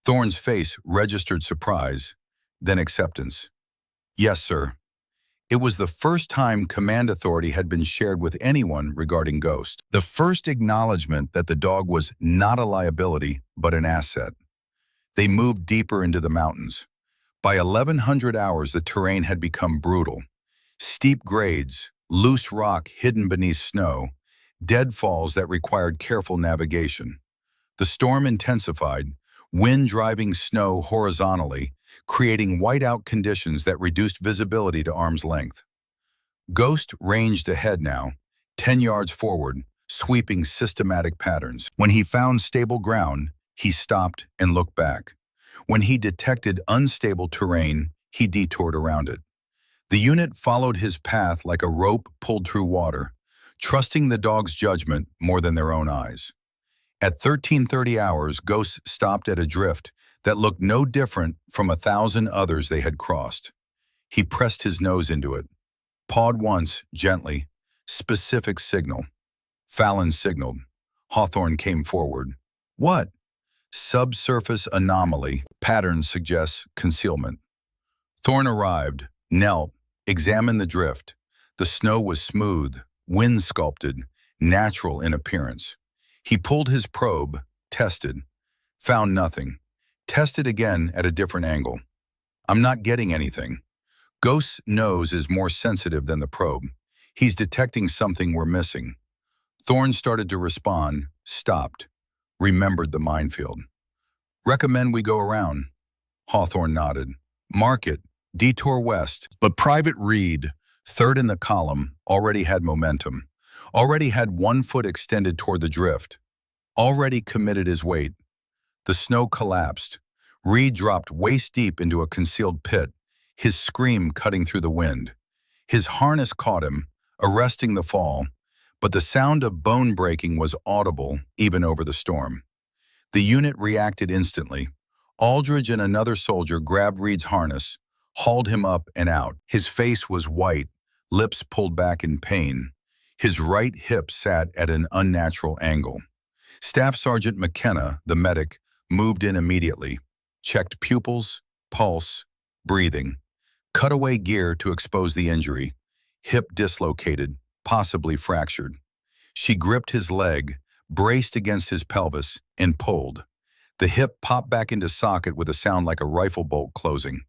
Thorne's face registered surprise, then acceptance. Yes, sir. It was the first time command authority had been shared with anyone regarding Ghost. The first acknowledgement that the dog was not a liability, but an asset. They moved deeper into the mountains. By 1100 hours, the terrain had become brutal. Steep grades, loose rock hidden beneath snow, deadfalls that required careful navigation. The storm intensified, wind driving snow horizontally, creating whiteout conditions that reduced visibility to arm's length. Ghost ranged ahead now, 10 yards forward, sweeping systematic patterns. When he found stable ground, he stopped and looked back. When he detected unstable terrain, he detoured around it. The unit followed his path like a rope pulled through water, trusting the dog's judgment more than their own eyes. At 1330 hours, Ghost stopped at a drift that looked no different from 1,000 others they had crossed. He pressed his nose into it, pawed once, gently. Specific signal. Fallon signaled. Hawthorne came forward. What? Subsurface anomaly. Pattern suggests concealment. Thorne arrived, knelt, examined the drift. The snow was smooth, wind-sculpted, natural in appearance. He pulled his probe, tested, found nothing. Tested again at a different angle. I'm not getting anything. Ghost's nose is more sensitive than the probe. He's detecting something we're missing. Thorne started to respond, stopped, remembered the minefield. Recommend we go around. Hawthorne nodded. Mark it, detour west. But Private Reed, third in the column, already had momentum. Already had 1 foot extended toward the drift. Already committed his weight. The snow collapsed. Reed dropped waist-deep into a concealed pit, his scream cutting through the wind. His harness caught him, arresting the fall, but the sound of bone breaking was audible even over the storm. The unit reacted instantly. Aldridge and another soldier grabbed Reed's harness, hauled him up and out. His face was white, lips pulled back in pain. His right hip sat at an unnatural angle. Staff Sergeant McKenna, the medic, moved in immediately, checked pupils, pulse, breathing, cut away gear to expose the injury, hip dislocated, possibly fractured. She gripped his leg, braced against his pelvis, and pulled. The hip popped back into socket with a sound like a rifle bolt closing.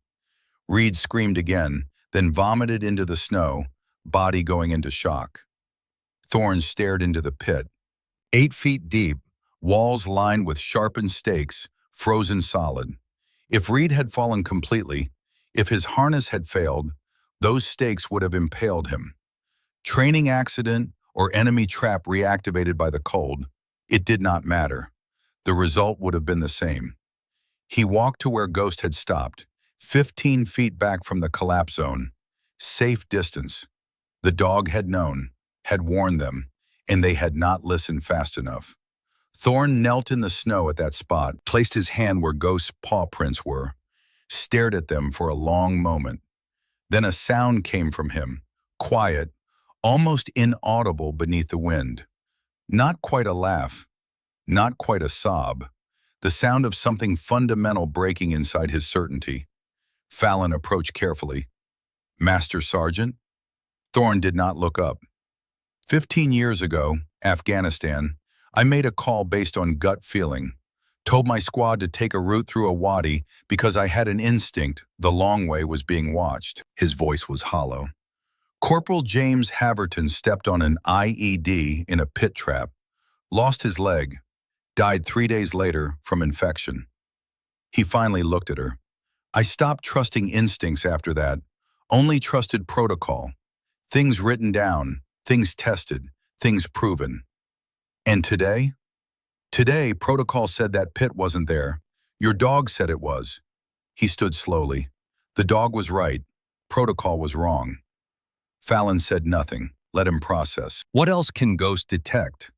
Reed screamed again, then vomited into the snow, body going into shock. Thorne stared into the pit. 8 feet deep, walls lined with sharpened stakes, frozen solid. If Reed had fallen completely, if his harness had failed, those stakes would have impaled him. Training accident or enemy trap reactivated by the cold, it did not matter. The result would have been the same. He walked to where Ghost had stopped, 15 feet back from the collapse zone. Safe distance. The dog had known, had warned them, and they had not listened fast enough. Thorne knelt in the snow at that spot, placed his hand where Ghost's paw prints were, stared at them for a long moment. Then a sound came from him, quiet, almost inaudible beneath the wind. Not quite a laugh, not quite a sob, the sound of something fundamental breaking inside his certainty. Fallon approached carefully. Master Sergeant? Thorne did not look up. 15 years ago, Afghanistan, I made a call based on gut feeling. Told my squad to take a route through a wadi because I had an instinct the long way was being watched. His voice was hollow. Corporal James Haverton stepped on an IED in a pit trap, lost his leg, died 3 days later from infection. He finally looked at her. I stopped trusting instincts after that, only trusted protocol. Things written down, things tested, things proven. And today? Today, protocol said that pit wasn't there. Your dog said it was. He stood slowly. The dog was right. Protocol was wrong. Fallon said nothing. Let him process. What else can Ghost detect?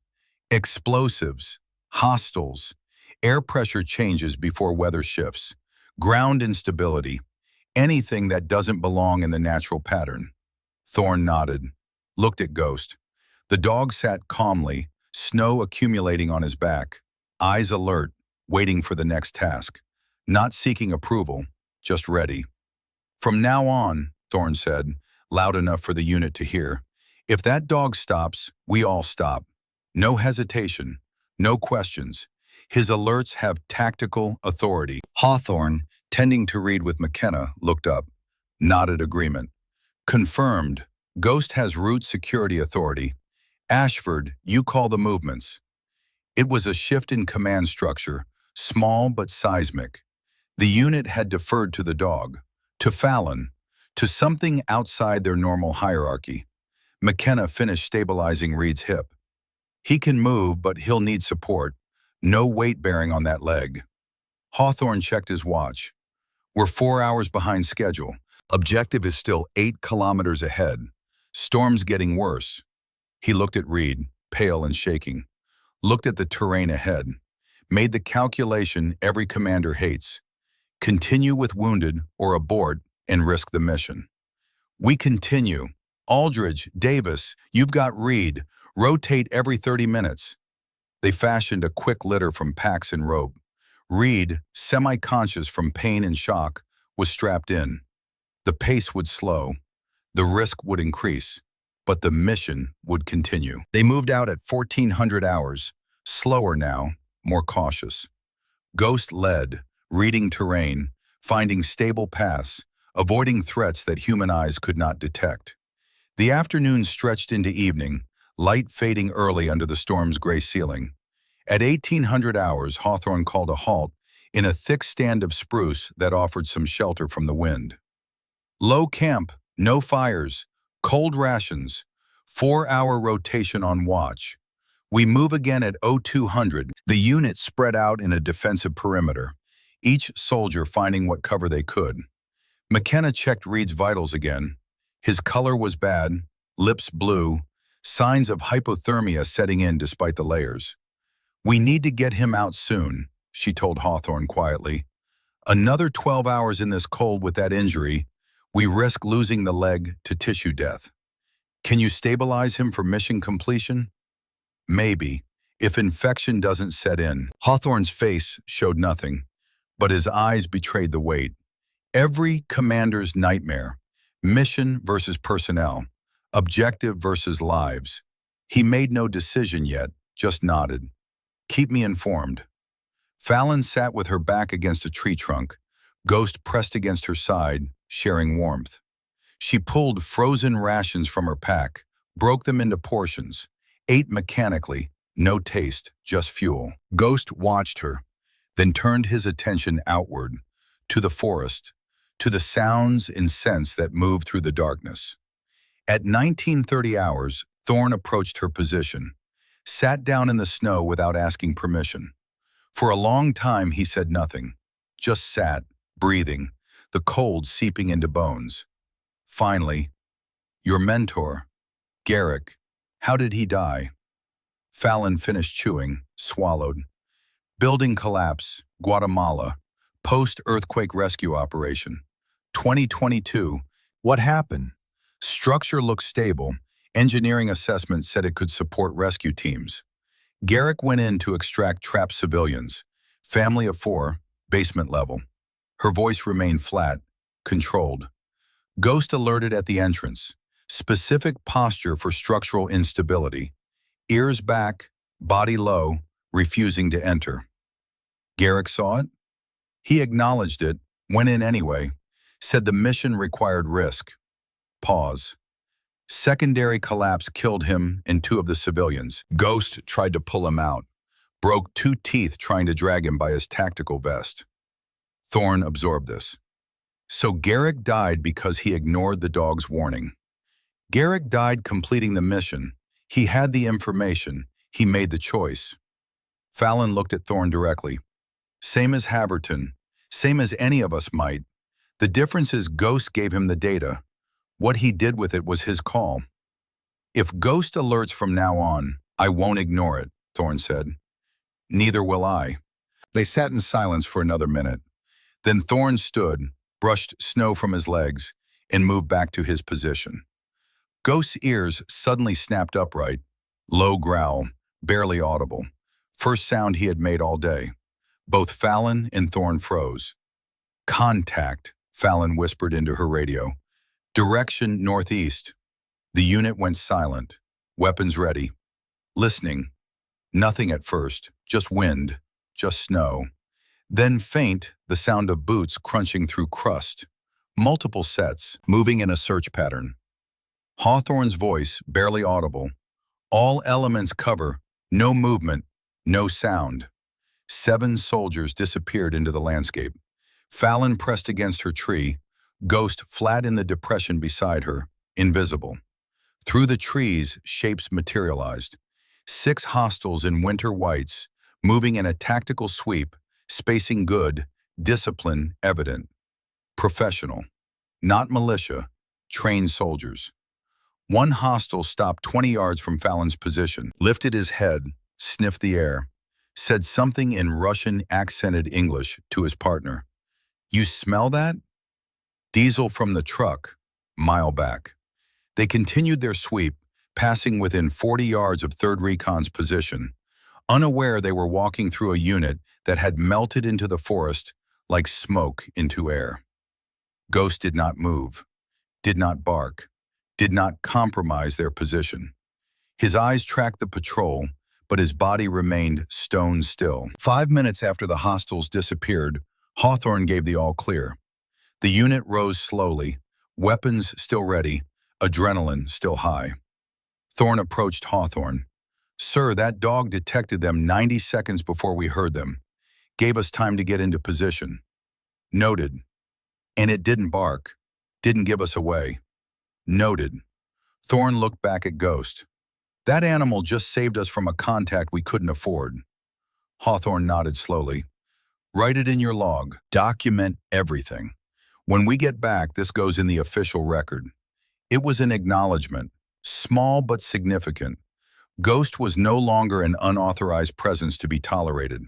Explosives, hostiles, air pressure changes before weather shifts, ground instability, anything that doesn't belong in the natural pattern. Thorne nodded, looked at Ghost. The dog sat calmly, snow accumulating on his back, eyes alert, waiting for the next task. Not seeking approval, just ready. "From now on," Thorne said, loud enough for the unit to hear, "if that dog stops, we all stop. No hesitation, no questions. His alerts have tactical authority." Hawthorne, tending to read with McKenna, looked up, nodded agreement. "Confirmed. Ghost has route security authority. Ashford, you call the movements." It was a shift in command structure, small but seismic. The unit had deferred to the dog, to Fallon, to something outside their normal hierarchy. McKenna finished stabilizing Reed's hip. "He can move, but he'll need support. No weight bearing on that leg." Hawthorne checked his watch. "We're 4 hours behind schedule. Objective is still 8 kilometers ahead. Storm's getting worse." He looked at Reed, pale and shaking. Looked at the terrain ahead. Made the calculation every commander hates. Continue with wounded or abort and risk the mission. "We continue. Aldridge, Davis, you've got Reed. Rotate every 30 minutes. They fashioned a quick litter from packs and rope. Reed, semi-conscious from pain and shock, was strapped in. The pace would slow. The risk would increase. But the mission would continue. They moved out at 1400 hours, slower now, more cautious. Ghost led, reading terrain, finding stable paths, avoiding threats that human eyes could not detect. The afternoon stretched into evening, light fading early under the storm's gray ceiling. At 1800 hours, Hawthorne called a halt in a thick stand of spruce that offered some shelter from the wind. "Low camp, no fires, cold rations, 4-hour rotation on watch. We move again at 0200. The unit spread out in a defensive perimeter, each soldier finding what cover they could. McKenna checked Reed's vitals again. His color was bad, lips blue, signs of hypothermia setting in despite the layers. "We need to get him out soon," she told Hawthorne quietly. "Another 12 hours in this cold with that injury, we risk losing the leg to tissue death. Can you stabilize him for mission completion?" "Maybe, if infection doesn't set in." Hawthorne's face showed nothing, but his eyes betrayed the weight. Every commander's nightmare, mission versus personnel, objective versus lives. He made no decision yet, just nodded. "Keep me informed." Fallon sat with her back against a tree trunk, Ghost pressed against her side, sharing warmth. She pulled frozen rations from her pack, broke them into portions, ate mechanically, no taste, just fuel. Ghost watched her, then turned his attention outward, to the forest, to the sounds and scents that moved through the darkness. At 1930 hours, Thorne approached her position, sat down in the snow without asking permission. For a long time he said nothing, just sat, breathing, the cold seeping into bones. Finally, "Your mentor, Garrick, how did he die?" Fallon finished chewing, swallowed. "Building collapse, Guatemala, post-earthquake rescue operation. 2022. What happened?" "Structure looked stable. Engineering assessment said it could support rescue teams. Garrick went in to extract trapped civilians. Family of 4, basement level." Her voice remained flat, controlled. Ghost alerted at the entrance. Specific posture for structural instability. Ears back, body low, refusing to enter. Garrick saw it. He acknowledged it, went in anyway, said the mission required risk. Pause. Secondary collapse killed him and 2 of the civilians. Ghost tried to pull him out, broke 2 teeth trying to drag him by his tactical vest. Thorne absorbed this. So Garrick died because he ignored the dog's warning. Garrick died completing the mission. He had the information. He made the choice. Fallon looked at Thorne directly. Same as Haverton, same as any of us might. The difference is Ghost gave him the data. What he did with it was his call. "If Ghost alerts from now on, I won't ignore it," Thorne said. "Neither will I." They sat in silence for another minute. Then Thorne stood, brushed snow from his legs, and moved back to his position. Ghost's ears suddenly snapped upright, Low growl, barely audible. First sound he had made all day. Both Fallon and Thorne froze. Contact, Fallon whispered into her radio. Direction northeast. The unit went silent. Weapons ready. Listening. Nothing at first, just wind, just snow. Then faint, the sound of boots crunching through crust. Multiple sets, moving in a search pattern. Hawthorne's voice, barely audible. All elements cover, no movement, no sound. 7 soldiers disappeared into the landscape. Fallon pressed against her tree, Ghost flat in the depression beside her, invisible. Through the trees, shapes materialized. 6 hostiles in winter whites, moving in a tactical sweep, spacing good, discipline evident. Professional, not militia, trained soldiers. One hostile stopped 20 yards from Fallon's position, lifted his head, sniffed the air, said something in Russian accented English to his partner. "You smell that?" Diesel from the truck, mile back. They continued their sweep, passing within 40 yards of 3rd Recon's position, unaware they were walking through a unit that had melted into the forest like smoke into air. Ghost did not move, did not bark, did not compromise their position. His eyes tracked the patrol, but his body remained stone still. 5 minutes after the hostiles disappeared, Hawthorne gave the all clear. The unit rose slowly, weapons still ready, adrenaline still high. Thorne approached Hawthorne. "Sir, that dog detected them 90 seconds before we heard them. Gave us time to get into position." "Noted." "And it didn't bark. Didn't give us away." "Noted." Thorne looked back at Ghost. "That animal just saved us from a contact we couldn't afford." Hawthorne nodded slowly. "Write it in your log. Document everything. When we get back, this goes in the official record." It was an acknowledgement, small but significant. Ghost was no longer an unauthorized presence to be tolerated.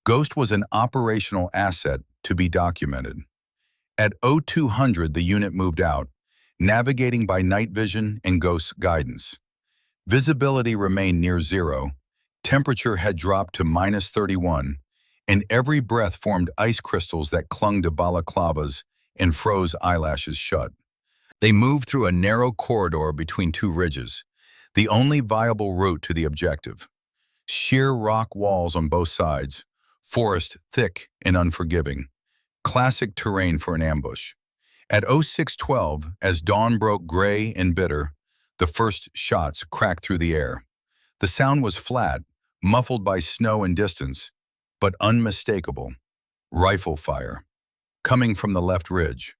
Ghost was an operational asset to be documented. At 0200, the unit moved out, navigating by night vision and Ghost's guidance. Visibility remained near zero, temperature had dropped to -31, and every breath formed ice crystals that clung to balaclavas and froze eyelashes shut. They moved through a narrow corridor between 2 ridges, the only viable route to the objective. Sheer rock walls on both sides, forest thick and unforgiving. Classic terrain for an ambush. At 0612, as dawn broke gray and bitter, the first shots cracked through the air. The sound was flat, muffled by snow and distance, but unmistakable. Rifle fire. Coming from the left ridge.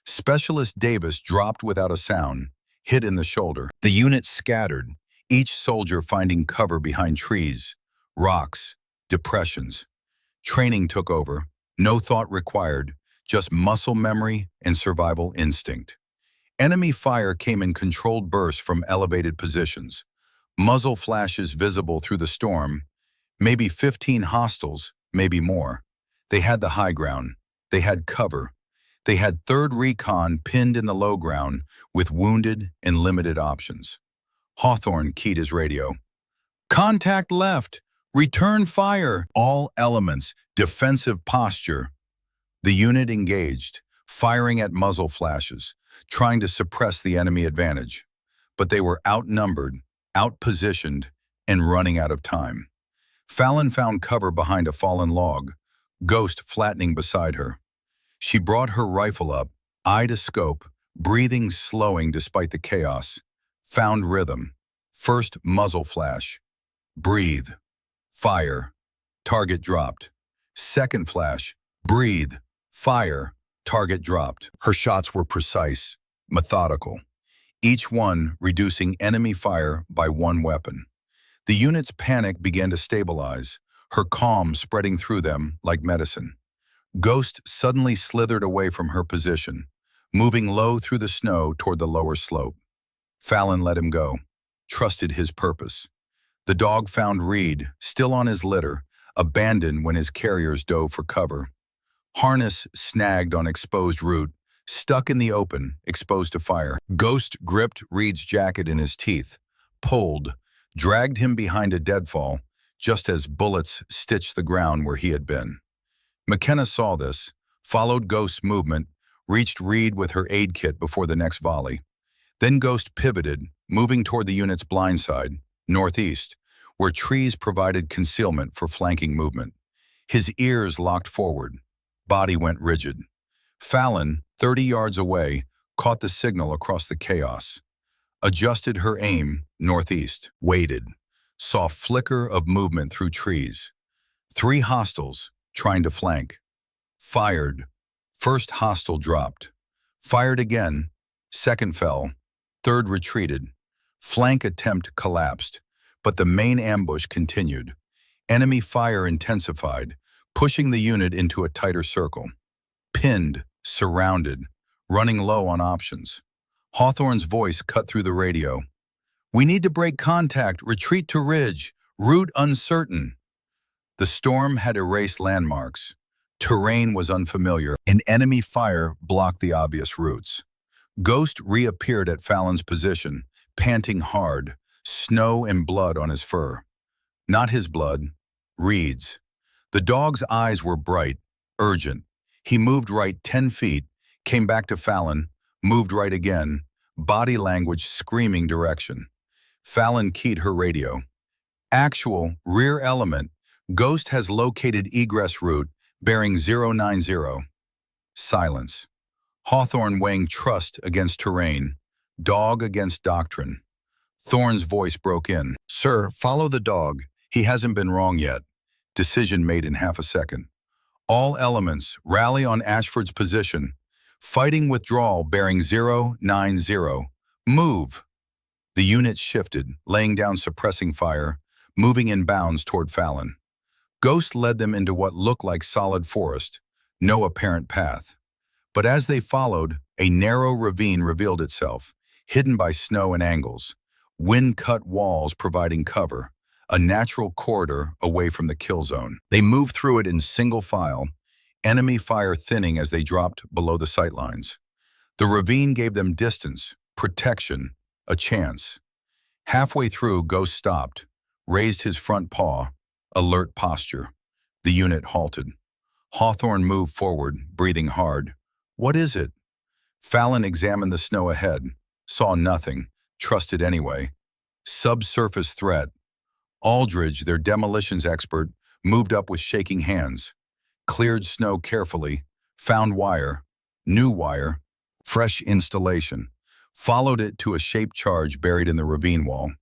Specialist Davis dropped without a sound, hit in the shoulder. The unit scattered, each soldier finding cover behind trees, rocks, depressions. Training took over, no thought required, just muscle memory and survival instinct. Enemy fire came in controlled bursts from elevated positions. Muzzle flashes visible through the storm. Maybe 15 hostiles, maybe more. They had the high ground. They had cover. They had 3rd Recon pinned in the low ground with wounded and limited options. Hawthorne keyed his radio. "Contact left. Return fire. All elements. Defensive posture." The unit engaged, firing at muzzle flashes, trying to suppress the enemy advantage. But they were outnumbered, outpositioned, and running out of time. Fallon found cover behind a fallen log, Ghost flattening beside her. She brought her rifle up, eye to scope, breathing slowing despite the chaos. Found rhythm. First muzzle flash. Breathe. Fire. Target dropped. Second flash. Breathe. Fire. Target dropped. Her shots were precise, methodical, each one reducing enemy fire by 1 weapon. The unit's panic began to stabilize, her calm spreading through them like medicine. Ghost suddenly slithered away from her position, moving low through the snow toward the lower slope. Fallon let him go, trusted his purpose. The dog found Reed, still on his litter, abandoned when his carriers dove for cover. Harness snagged on exposed root, stuck in the open, exposed to fire. Ghost gripped Reed's jacket in his teeth, pulled, dragged him behind a deadfall, just as bullets stitched the ground where he had been. McKenna saw this, followed Ghost's movement, reached Reed with her aid kit before the next volley. Then Ghost pivoted, moving toward the unit's blind side, northeast, where trees provided concealment for flanking movement. His ears locked forward. Body went rigid. Fallon, 30 yards away, caught the signal across the chaos. Adjusted her aim, northeast, waited, saw flicker of movement through trees. 3 hostiles, trying to flank. Fired. First hostile dropped. Fired again. Second fell. Third retreated. Flank attempt collapsed, but the main ambush continued. Enemy fire intensified, pushing the unit into a tighter circle. Pinned, surrounded, running low on options. Hawthorne's voice cut through the radio. "We need to break contact, retreat to ridge, route uncertain." The storm had erased landmarks. Terrain was unfamiliar, and enemy fire blocked the obvious routes. Ghost reappeared at Fallon's position, panting hard, snow and blood on his fur. Not his blood, Reed's. The dog's eyes were bright, urgent. He moved right 10 feet, came back to Fallon, moved right again, body language screaming direction. Fallon keyed her radio. "Actual, rear element, Ghost has located egress route, bearing 090. Silence. Hawthorne weighing trust against terrain, dog against doctrine. Thorne's voice broke in. "Sir, follow the dog. He hasn't been wrong yet." Decision made in half a second. "All elements, rally on Ashford's position. Fighting withdrawal bearing 090. Move." The unit shifted, laying down suppressing fire, moving in bounds toward Fallon. Ghost led them into what looked like solid forest, no apparent path. But as they followed, a narrow ravine revealed itself, hidden by snow and angles, wind-cut walls providing cover, a natural corridor away from the kill zone. They moved through it in single file, enemy fire thinning as they dropped below the sightlines. The ravine gave them distance, protection, a chance. Halfway through, Ghost stopped, raised his front paw, alert posture. The unit halted. Hawthorne moved forward, breathing hard. "What is it?" Fallon examined the snow ahead, saw nothing, trusted anyway. Subsurface threat. Aldridge, their demolitions expert, moved up with shaking hands. Cleared snow carefully, found wire, new wire, fresh installation. Followed it to a shaped charge buried in the ravine wall.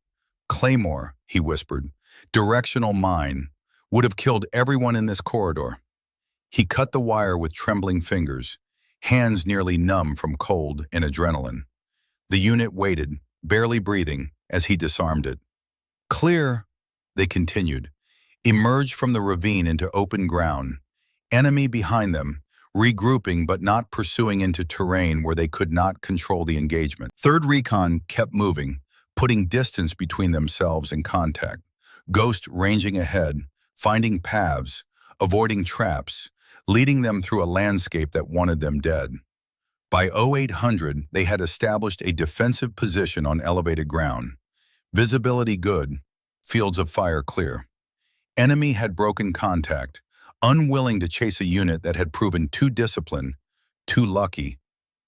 "Claymore," he whispered. "Directional mine. Would have killed everyone in this corridor." He cut the wire with trembling fingers, hands nearly numb from cold and adrenaline. The unit waited, barely breathing, as he disarmed it. "Clear," they continued. Emerged from the ravine into open ground. Enemy behind them, regrouping but not pursuing into terrain where they could not control the engagement. Third Recon kept moving, putting distance between themselves and contact. Ghost ranging ahead, finding paths, avoiding traps, leading them through a landscape that wanted them dead. By 0800, they had established a defensive position on elevated ground. Visibility good, fields of fire clear. Enemy had broken contact, unwilling to chase a unit that had proven too disciplined, too lucky,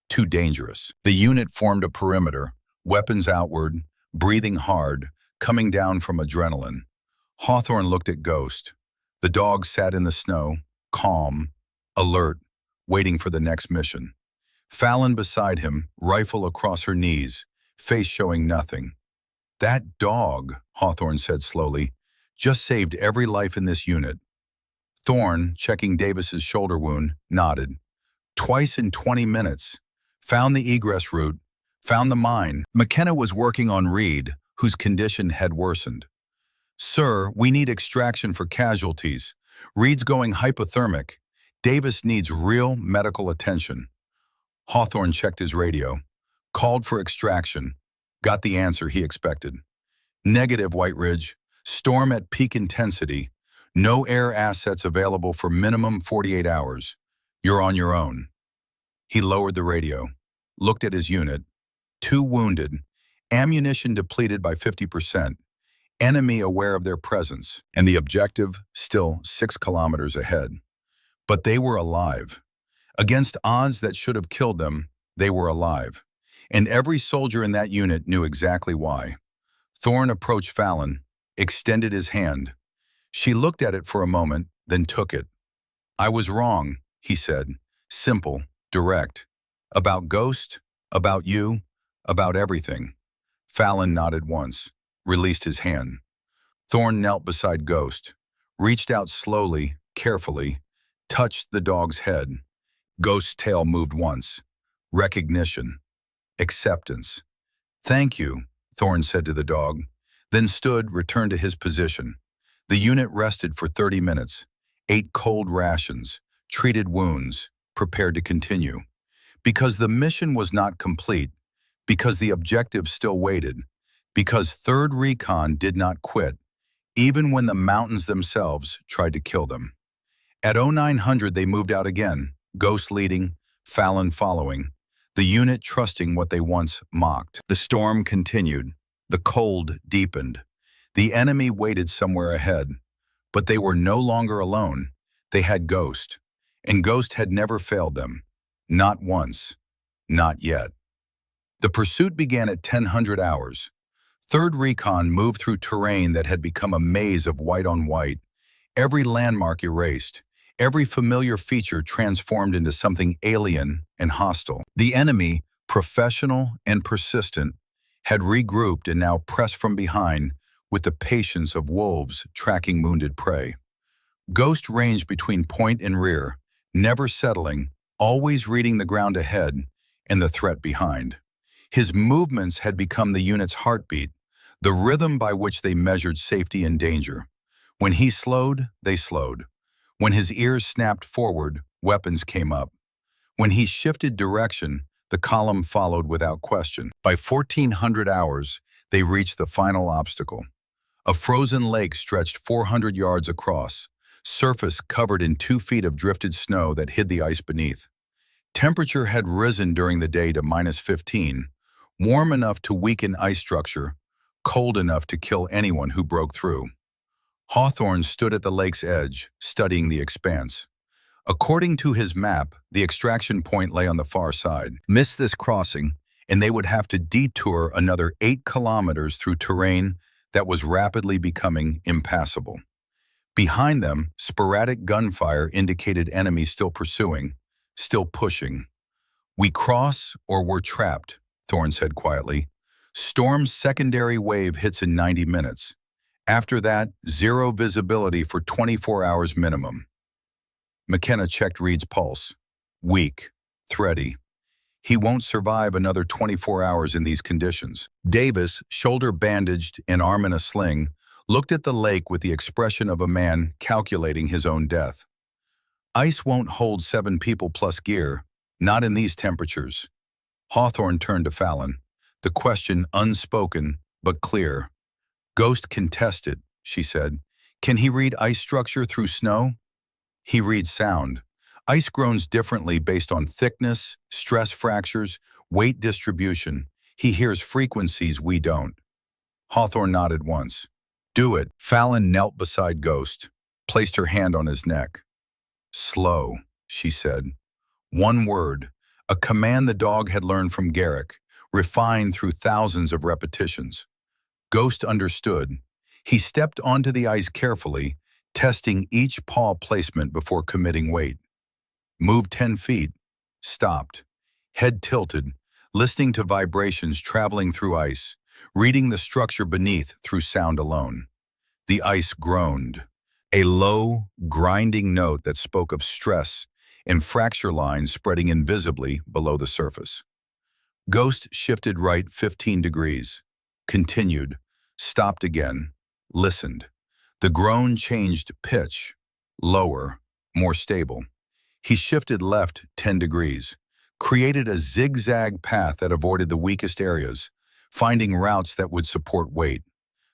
too dangerous. The unit formed a perimeter, weapons outward, breathing hard, coming down from adrenaline. Hawthorne looked at Ghost. The dog sat in the snow, calm, alert, waiting for the next mission. Fallon beside him, rifle across her knees, face showing nothing. "That dog," Hawthorne said slowly, "just saved every life in this unit." Thorne, checking Davis's shoulder wound, nodded. "Twice in 20 minutes. Found the egress route, found the mine." McKenna was working on Reed, whose condition had worsened. "Sir, we need extraction for casualties. Reed's going hypothermic. Davis needs real medical attention." Hawthorne checked his radio, called for extraction, got the answer he expected. "Negative, White Ridge. Storm at peak intensity. No air assets available for minimum 48 hours. You're on your own." He lowered the radio, looked at his unit. 2 wounded, ammunition depleted by 50%, enemy aware of their presence, and the objective still 6 kilometers ahead. But they were alive. Against odds that should have killed them, they were alive. And every soldier in that unit knew exactly why. Thorne approached Fallon, extended his hand. She looked at it for a moment, then took it. "I was wrong," he said. Simple, direct. "About Ghost, about you, about everything." Fallon nodded once, released his hand. Thorne knelt beside Ghost, reached out slowly, carefully, touched the dog's head. Ghost's tail moved once. Recognition. Acceptance. "Thank you," Thorne said to the dog, then stood, returned to his position. The unit rested for 30 minutes, ate cold rations, treated wounds, prepared to continue. Because the mission was not complete, because the objective still waited, because 3rd Recon did not quit, even when the mountains themselves tried to kill them. At 0900 they moved out again, Ghost leading, Fallon following, the unit trusting what they once mocked. The storm continued. The cold deepened. The enemy waited somewhere ahead. But they were no longer alone. They had Ghost. And Ghost had never failed them. Not once. Not yet. The pursuit began at 1000 hours. 3rd Recon moved through terrain that had become a maze of white on white. Every landmark erased. Every familiar feature transformed into something alien and hostile. The enemy, professional and persistent, had regrouped and now pressed from behind with the patience of wolves tracking wounded prey. Ghost ranged between point and rear, never settling, always reading the ground ahead and the threat behind. His movements had become the unit's heartbeat, the rhythm by which they measured safety and danger. When he slowed, they slowed. When his ears snapped forward, weapons came up. When he shifted direction, the column followed without question. By 1400 hours, they reached the final obstacle. A frozen lake stretched 400 yards across, surface covered in 2 feet of drifted snow that hid the ice beneath. Temperature had risen during the day to -15, warm enough to weaken ice structure, cold enough to kill anyone who broke through. Hawthorne stood at the lake's edge, studying the expanse. According to his map, the extraction point lay on the far side. Miss this crossing, and they would have to detour another 8 kilometers through terrain that was rapidly becoming impassable. Behind them, sporadic gunfire indicated enemies still pursuing, still pushing. "We cross or we're trapped," Thorne said quietly. "Storm's secondary wave hits in 90 minutes. After that, 0 visibility for 24 hours minimum." McKenna checked Reed's pulse. Weak, thready. He won't survive another 24 hours in these conditions. Davis, shoulder bandaged and arm in a sling, looked at the lake with the expression of a man calculating his own death. "Ice won't hold 7 people plus gear, not in these temperatures." Hawthorne turned to Fallon, the question unspoken but clear. "Ghost can test it," she said. "Can he read ice structure through snow?" "He reads sound. Ice groans differently based on thickness, stress fractures, weight distribution. He hears frequencies we don't." Hawthorne nodded once. "Do it." Fallon knelt beside Ghost, placed her hand on his neck. "Slow," she said. One word, a command the dog had learned from Garrick, refined through thousands of repetitions. Ghost understood. He stepped onto the ice carefully, testing each paw placement before committing weight. Moved 10 feet, stopped, head tilted, listening to vibrations traveling through ice, reading the structure beneath through sound alone. The ice groaned, a low, grinding note that spoke of stress and fracture lines spreading invisibly below the surface. Ghost shifted right 15 degrees, continued, stopped again, listened. The groan changed pitch, lower, more stable. He shifted left 10 degrees, created a zigzag path that avoided the weakest areas, finding routes that would support weight.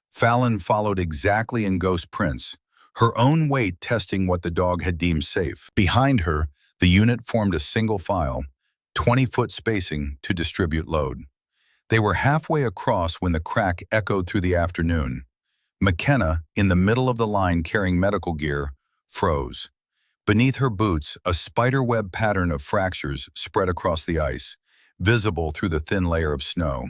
Fallon followed exactly in Ghost's prints, her own weight testing what the dog had deemed safe. Behind her, the unit formed a single file, 20-foot spacing to distribute load. They were halfway across when the crack echoed through the afternoon. McKenna, in the middle of the line carrying medical gear, froze. Beneath her boots, a spiderweb pattern of fractures spread across the ice, visible through the thin layer of snow.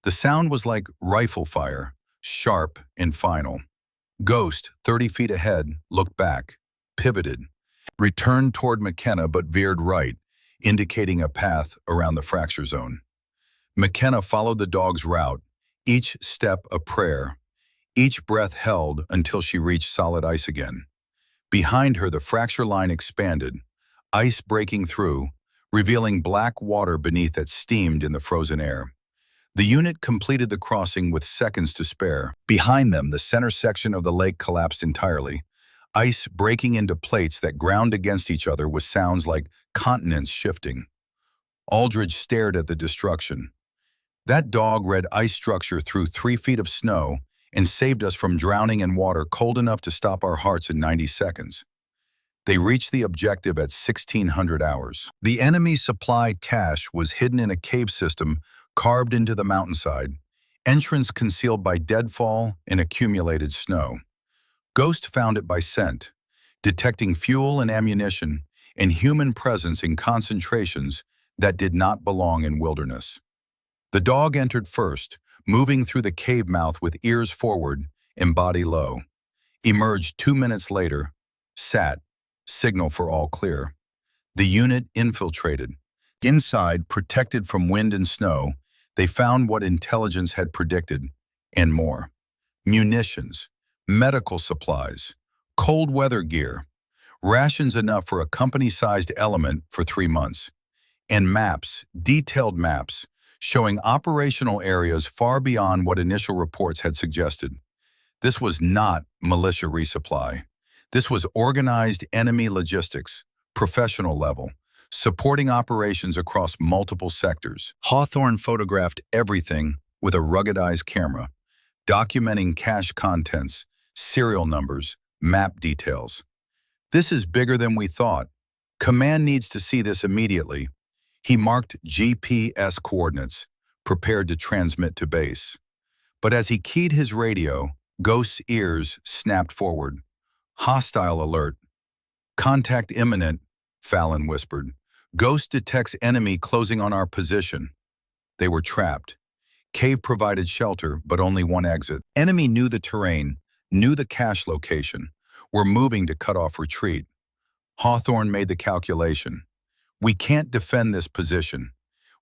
The sound was like rifle fire, sharp and final. Ghost, 30 feet ahead, looked back, pivoted, returned toward McKenna but veered right, indicating a path around the fracture zone. McKenna followed the dog's route, each step a prayer, each breath held until she reached solid ice again. Behind her, the fracture line expanded, ice breaking through, revealing black water beneath that steamed in the frozen air. The unit completed the crossing with seconds to spare. Behind them, the center section of the lake collapsed entirely, ice breaking into plates that ground against each other with sounds like continents shifting. Aldridge stared at the destruction. That dog read ice structure through 3 feet of snow and saved us from drowning in water cold enough to stop our hearts in 90 seconds. They reached the objective at 1600 hours. The enemy's supply cache was hidden in a cave system carved into the mountainside, entrance concealed by deadfall and accumulated snow. Ghost found it by scent, detecting fuel and ammunition and human presence in concentrations that did not belong in wilderness. The dog entered first, moving through the cave mouth with ears forward and body low. Emerged 2 minutes later, sat, signal for all clear. The unit infiltrated. Inside, protected from wind and snow, they found what intelligence had predicted, and more. Munitions, medical supplies, cold weather gear, rations enough for a company-sized element for 3 months, and maps, detailed maps, showing operational areas far beyond what initial reports had suggested. This was not militia resupply. This was organized enemy logistics, professional level, supporting operations across multiple sectors. Hawthorne photographed everything with a ruggedized camera, documenting cache contents, serial numbers, map details. This is bigger than we thought. Command needs to see this immediately. He marked GPS coordinates, prepared to transmit to base. But as he keyed his radio, Ghost's ears snapped forward. Hostile alert. Contact imminent, Fallon whispered. Ghost detects enemy closing on our position. They were trapped. Cave provided shelter, but only one exit. Enemy knew the terrain, knew the cache location, were moving to cut off retreat. Hawthorne made the calculation. We can't defend this position.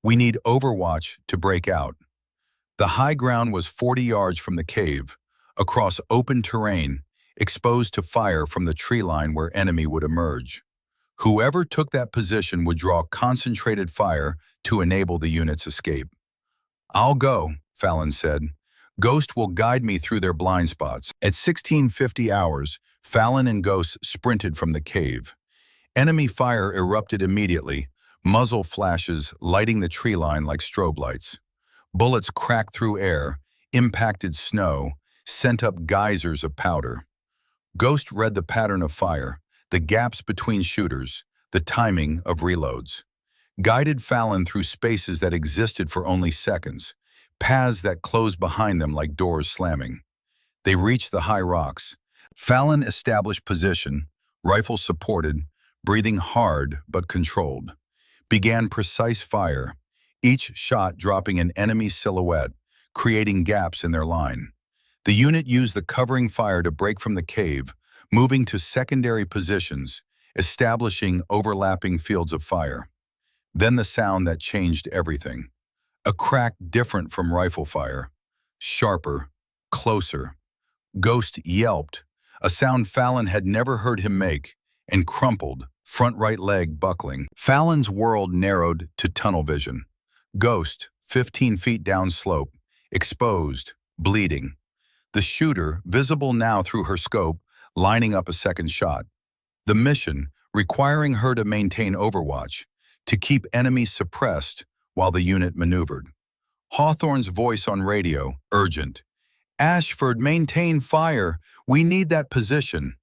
We need Overwatch to break out. The high ground was 40 yards from the cave, across open terrain, exposed to fire from the tree line where enemy would emerge. Whoever took that position would draw concentrated fire to enable the unit's escape. I'll go, Fallon said. Ghost will guide me through their blind spots. At 1650 hours, Fallon and Ghost sprinted from the cave. Enemy fire erupted immediately, muzzle flashes lighting the tree line like strobe lights. Bullets cracked through air, impacted snow, sent up geysers of powder. Ghost read the pattern of fire, the gaps between shooters, the timing of reloads. Guided Fallon through spaces that existed for only seconds, paths that closed behind them like doors slamming. They reached the high rocks. Fallon established position, rifle supported, breathing hard but controlled. Began precise fire, each shot dropping an enemy silhouette, creating gaps in their line. The unit used the covering fire to break from the cave, moving to secondary positions, establishing overlapping fields of fire. Then the sound that changed everything. A crack different from rifle fire, sharper, closer. Ghost yelped, a sound Fallon had never heard him make, and crumpled, front right leg buckling. Fallon's world narrowed to tunnel vision. Ghost, 15 feet downslope, exposed, bleeding. The shooter, visible now through her scope, lining up a second shot. The mission, requiring her to maintain overwatch, to keep enemies suppressed while the unit maneuvered. Hawthorne's voice on radio, urgent. Ashford, maintain fire. We need that position.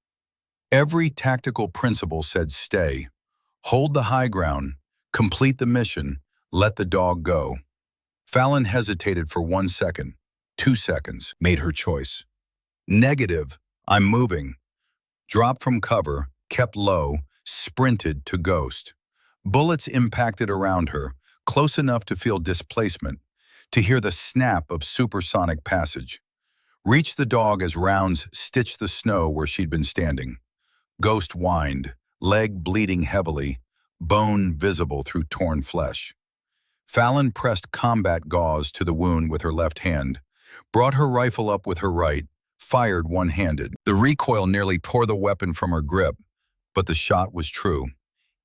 Every tactical principle said stay. Hold the high ground. Complete the mission. Let the dog go. Fallon hesitated for 1 second, 2 seconds, made her choice. Negative. I'm moving. Dropped from cover, kept low, sprinted to Ghost. Bullets impacted around her, close enough to feel displacement, to hear the snap of supersonic passage. Reached the dog as rounds stitched the snow where she'd been standing. Ghost whined, leg bleeding heavily, bone visible through torn flesh. Fallon pressed combat gauze to the wound with her left hand, brought her rifle up with her right, fired one-handed. The recoil nearly tore the weapon from her grip, but the shot was true.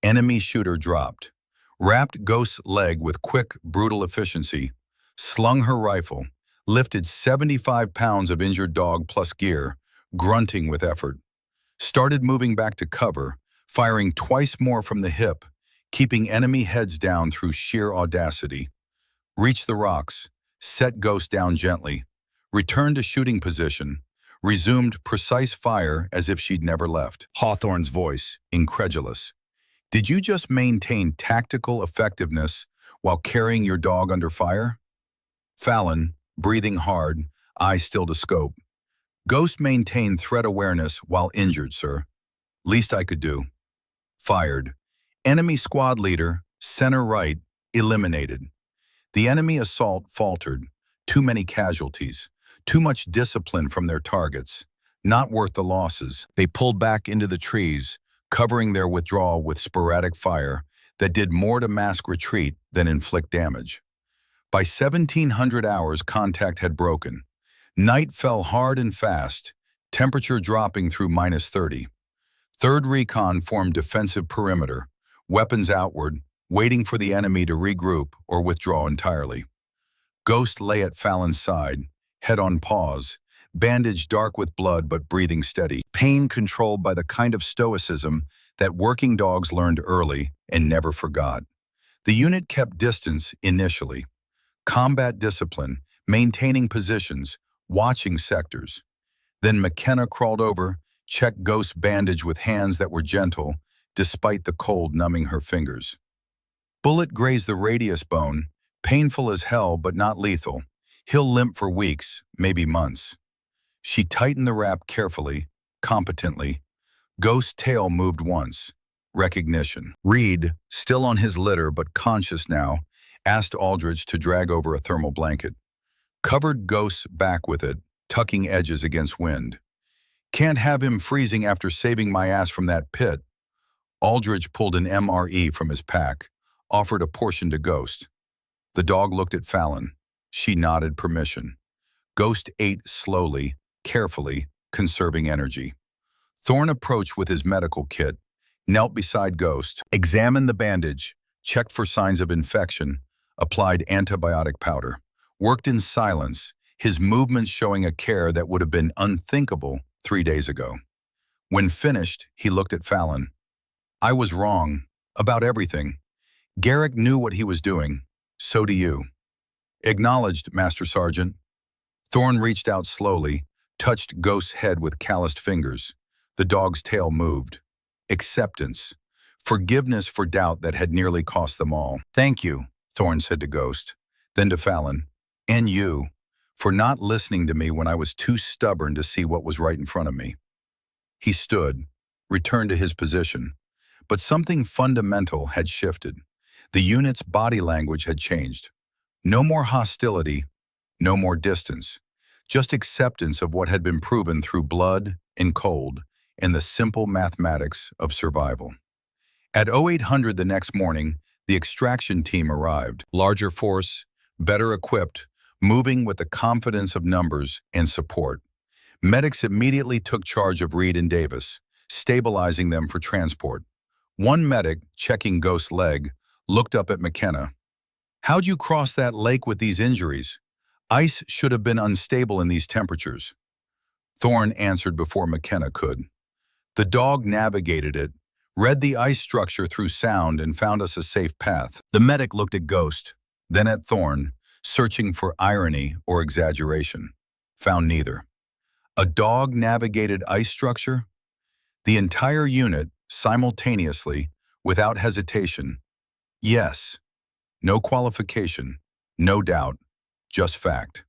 Enemy shooter dropped, wrapped Ghost's leg with quick, brutal efficiency, slung her rifle, lifted 75 pounds of injured dog plus gear, grunting with effort. Started moving back to cover, firing twice more from the hip, keeping enemy heads down through sheer audacity. Reached the rocks, set Ghost down gently, returned to shooting position, resumed precise fire as if she'd never left. Hawthorne's voice, incredulous. Did you just maintain tactical effectiveness while carrying your dog under fire? Fallon, breathing hard, eyes still to scope. Ghost maintained threat awareness while injured, sir. Least I could do. Fired. Enemy squad leader, center right, eliminated. The enemy assault faltered. Too many casualties. Too much discipline from their targets. Not worth the losses. They pulled back into the trees, covering their withdrawal with sporadic fire that did more to mask retreat than inflict damage. By 1700 hours, contact had broken. Night fell hard and fast, temperature dropping through -30. Third Recon formed defensive perimeter, weapons outward, waiting for the enemy to regroup or withdraw entirely. Ghost lay at Fallon's side, head on pause, bandage dark with blood but breathing steady. Pain controlled by the kind of stoicism that working dogs learned early and never forgot. The unit kept distance initially. Combat discipline, maintaining positions, watching sectors. Then McKenna crawled over, checked Ghost's bandage with hands that were gentle, despite the cold numbing her fingers. Bullet grazed the radius bone, painful as hell but not lethal. He'll limp for weeks, maybe months. She tightened the wrap carefully, competently. Ghost's tail moved once. Recognition. Reed, still on his litter but conscious now, asked Aldridge to drag over a thermal blanket. Covered Ghost's back with it, tucking edges against wind. Can't have him freezing after saving my ass from that pit. Aldridge pulled an MRE from his pack, offered a portion to Ghost. The dog looked at Fallon. She nodded permission. Ghost ate slowly, carefully, conserving energy. Thorne approached with his medical kit, knelt beside Ghost, examined the bandage, checked for signs of infection, applied antibiotic powder, worked in silence, his movements showing a care that would have been unthinkable 3 days ago. When finished, he looked at Fallon. I was wrong, about everything. Garrick knew what he was doing. So do you. Acknowledged, Master Sergeant. Thorne reached out slowly, touched Ghost's head with calloused fingers. The dog's tail moved. Acceptance. Forgiveness for doubt that had nearly cost them all. Thank you, Thorne said to Ghost. Then to Fallon. And you, for not listening to me when I was too stubborn to see what was right in front of me. He stood, returned to his position. But something fundamental had shifted. The unit's body language had changed. No more hostility, no more distance. Just acceptance of what had been proven through blood and cold and the simple mathematics of survival. At 0800 the next morning, the extraction team arrived. Larger force, better equipped, moving with the confidence of numbers and support. Medics immediately took charge of Reed and Davis, stabilizing them for transport. One medic, checking Ghost's leg, looked up at McKenna. How'd you cross that lake with these injuries? Ice should have been unstable in these temperatures. Thorne answered before McKenna could. The dog navigated it, read the ice structure through sound and found us a safe path. The medic looked at Ghost, then at Thorne, searching for irony or exaggeration. Found neither. A dog navigated ice structure? The entire unit, simultaneously, without hesitation. Yes. No qualification, no doubt, just fact.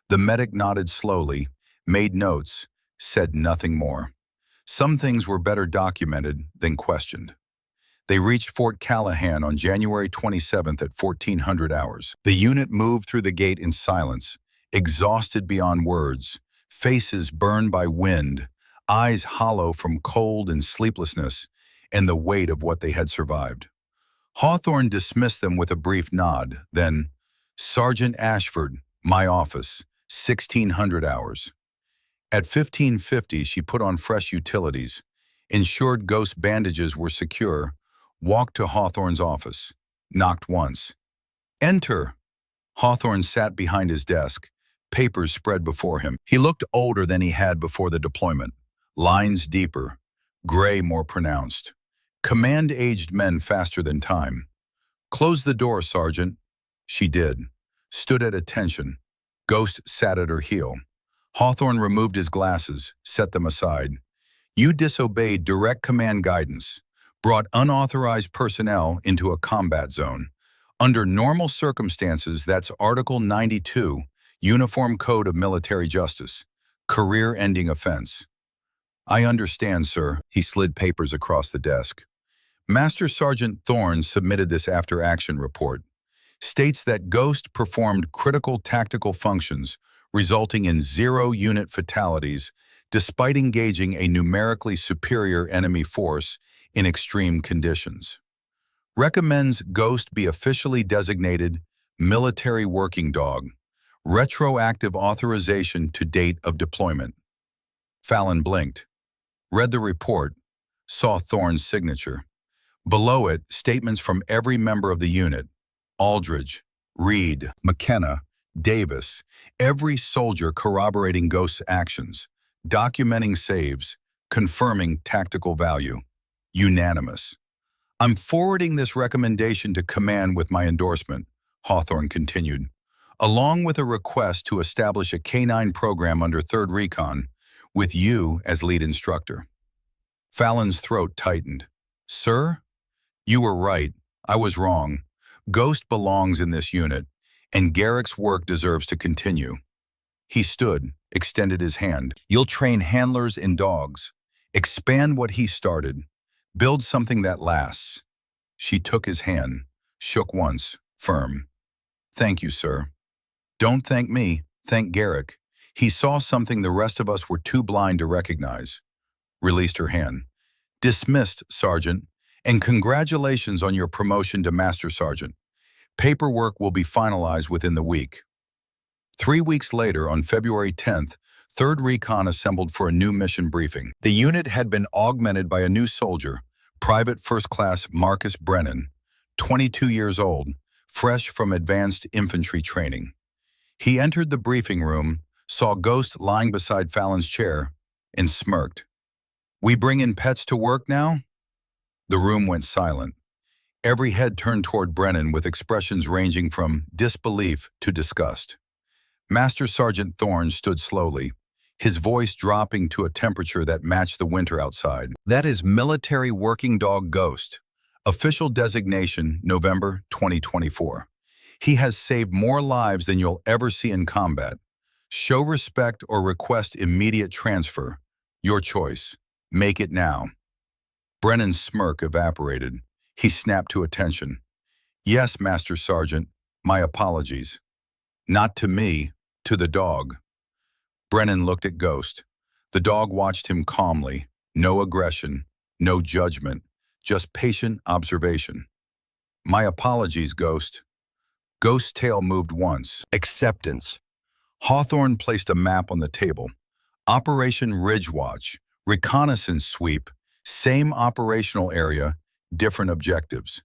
The medic nodded slowly, made notes, said nothing more. Some things were better documented than questioned. They reached Fort Callahan on January 27th at 1400 hours. The unit moved through the gate in silence, exhausted beyond words, faces burned by wind, eyes hollow from cold and sleeplessness, and the weight of what they had survived. Hawthorne dismissed them with a brief nod, then, "Sergeant Ashford, my office, 1600 hours." At 1550, she put on fresh utilities, ensured Ghost's bandages were secure, walked to Hawthorne's office, knocked once. "Enter." Hawthorne sat behind his desk, papers spread before him. He looked older than he had before the deployment, lines deeper, gray more pronounced. Command aged men faster than time. "Close the door, Sergeant." She did, stood at attention. Ghost sat at her heel. Hawthorne removed his glasses, set them aside. "You disobeyed direct command guidance, brought unauthorized personnel into a combat zone. Under normal circumstances, that's Article 92, Uniform Code of Military Justice, career-ending offense." "I understand, sir." He slid papers across the desk. Master Sergeant Thorne submitted this after-action report. States that Ghost performed critical tactical functions, resulting in 0 unit fatalities, despite engaging a numerically superior enemy force in extreme conditions. Recommends Ghost be officially designated Military Working Dog. Retroactive authorization to date of deployment. Fallon blinked, read the report, saw Thorne's signature. Below it, statements from every member of the unit: Aldridge, Reed, McKenna, Davis, every soldier corroborating Ghost's actions, documenting saves, confirming tactical value. Unanimous. "I'm forwarding this recommendation to command with my endorsement," Hawthorne continued, "along with a request to establish a K-9 program under 3rd Recon, with you as lead instructor." Fallon's throat tightened. "Sir? You were right. I was wrong. Ghost belongs in this unit, and Garrick's work deserves to continue." He stood, extended his hand. "You'll train handlers and dogs. Expand what he started. Build something that lasts." She took his hand, shook once, firm. "Thank you, sir." "Don't thank me, thank Garrick. He saw something the rest of us were too blind to recognize." Released her hand. "Dismissed, Sergeant, and congratulations on your promotion to Master Sergeant. Paperwork will be finalized within the week." 3 weeks later, on February 10th, 3rd Recon assembled for a new mission briefing. The unit had been augmented by a new soldier, Private First Class Marcus Brennan, 22 years old, fresh from advanced infantry training. He entered the briefing room, saw Ghost lying beside Fallon's chair, and smirked. "We bring in pets to work now?" The room went silent. Every head turned toward Brennan with expressions ranging from disbelief to disgust. Master Sergeant Thorne stood slowly, his voice dropping to a temperature that matched the winter outside. "That is Military Working Dog Ghost. Official designation, November 2024. He has saved more lives than you'll ever see in combat. Show respect or request immediate transfer. Your choice. Make it now." Brennan's smirk evaporated. He snapped to attention. "Yes, Master Sergeant, my apologies. Not to me, to the dog." Brennan looked at Ghost. The dog watched him calmly. No aggression, no judgment, just patient observation. "My apologies, Ghost." Ghost's tail moved once. Acceptance. Hawthorne placed a map on the table. Operation Ridgewatch, reconnaissance sweep, same operational area, different objectives.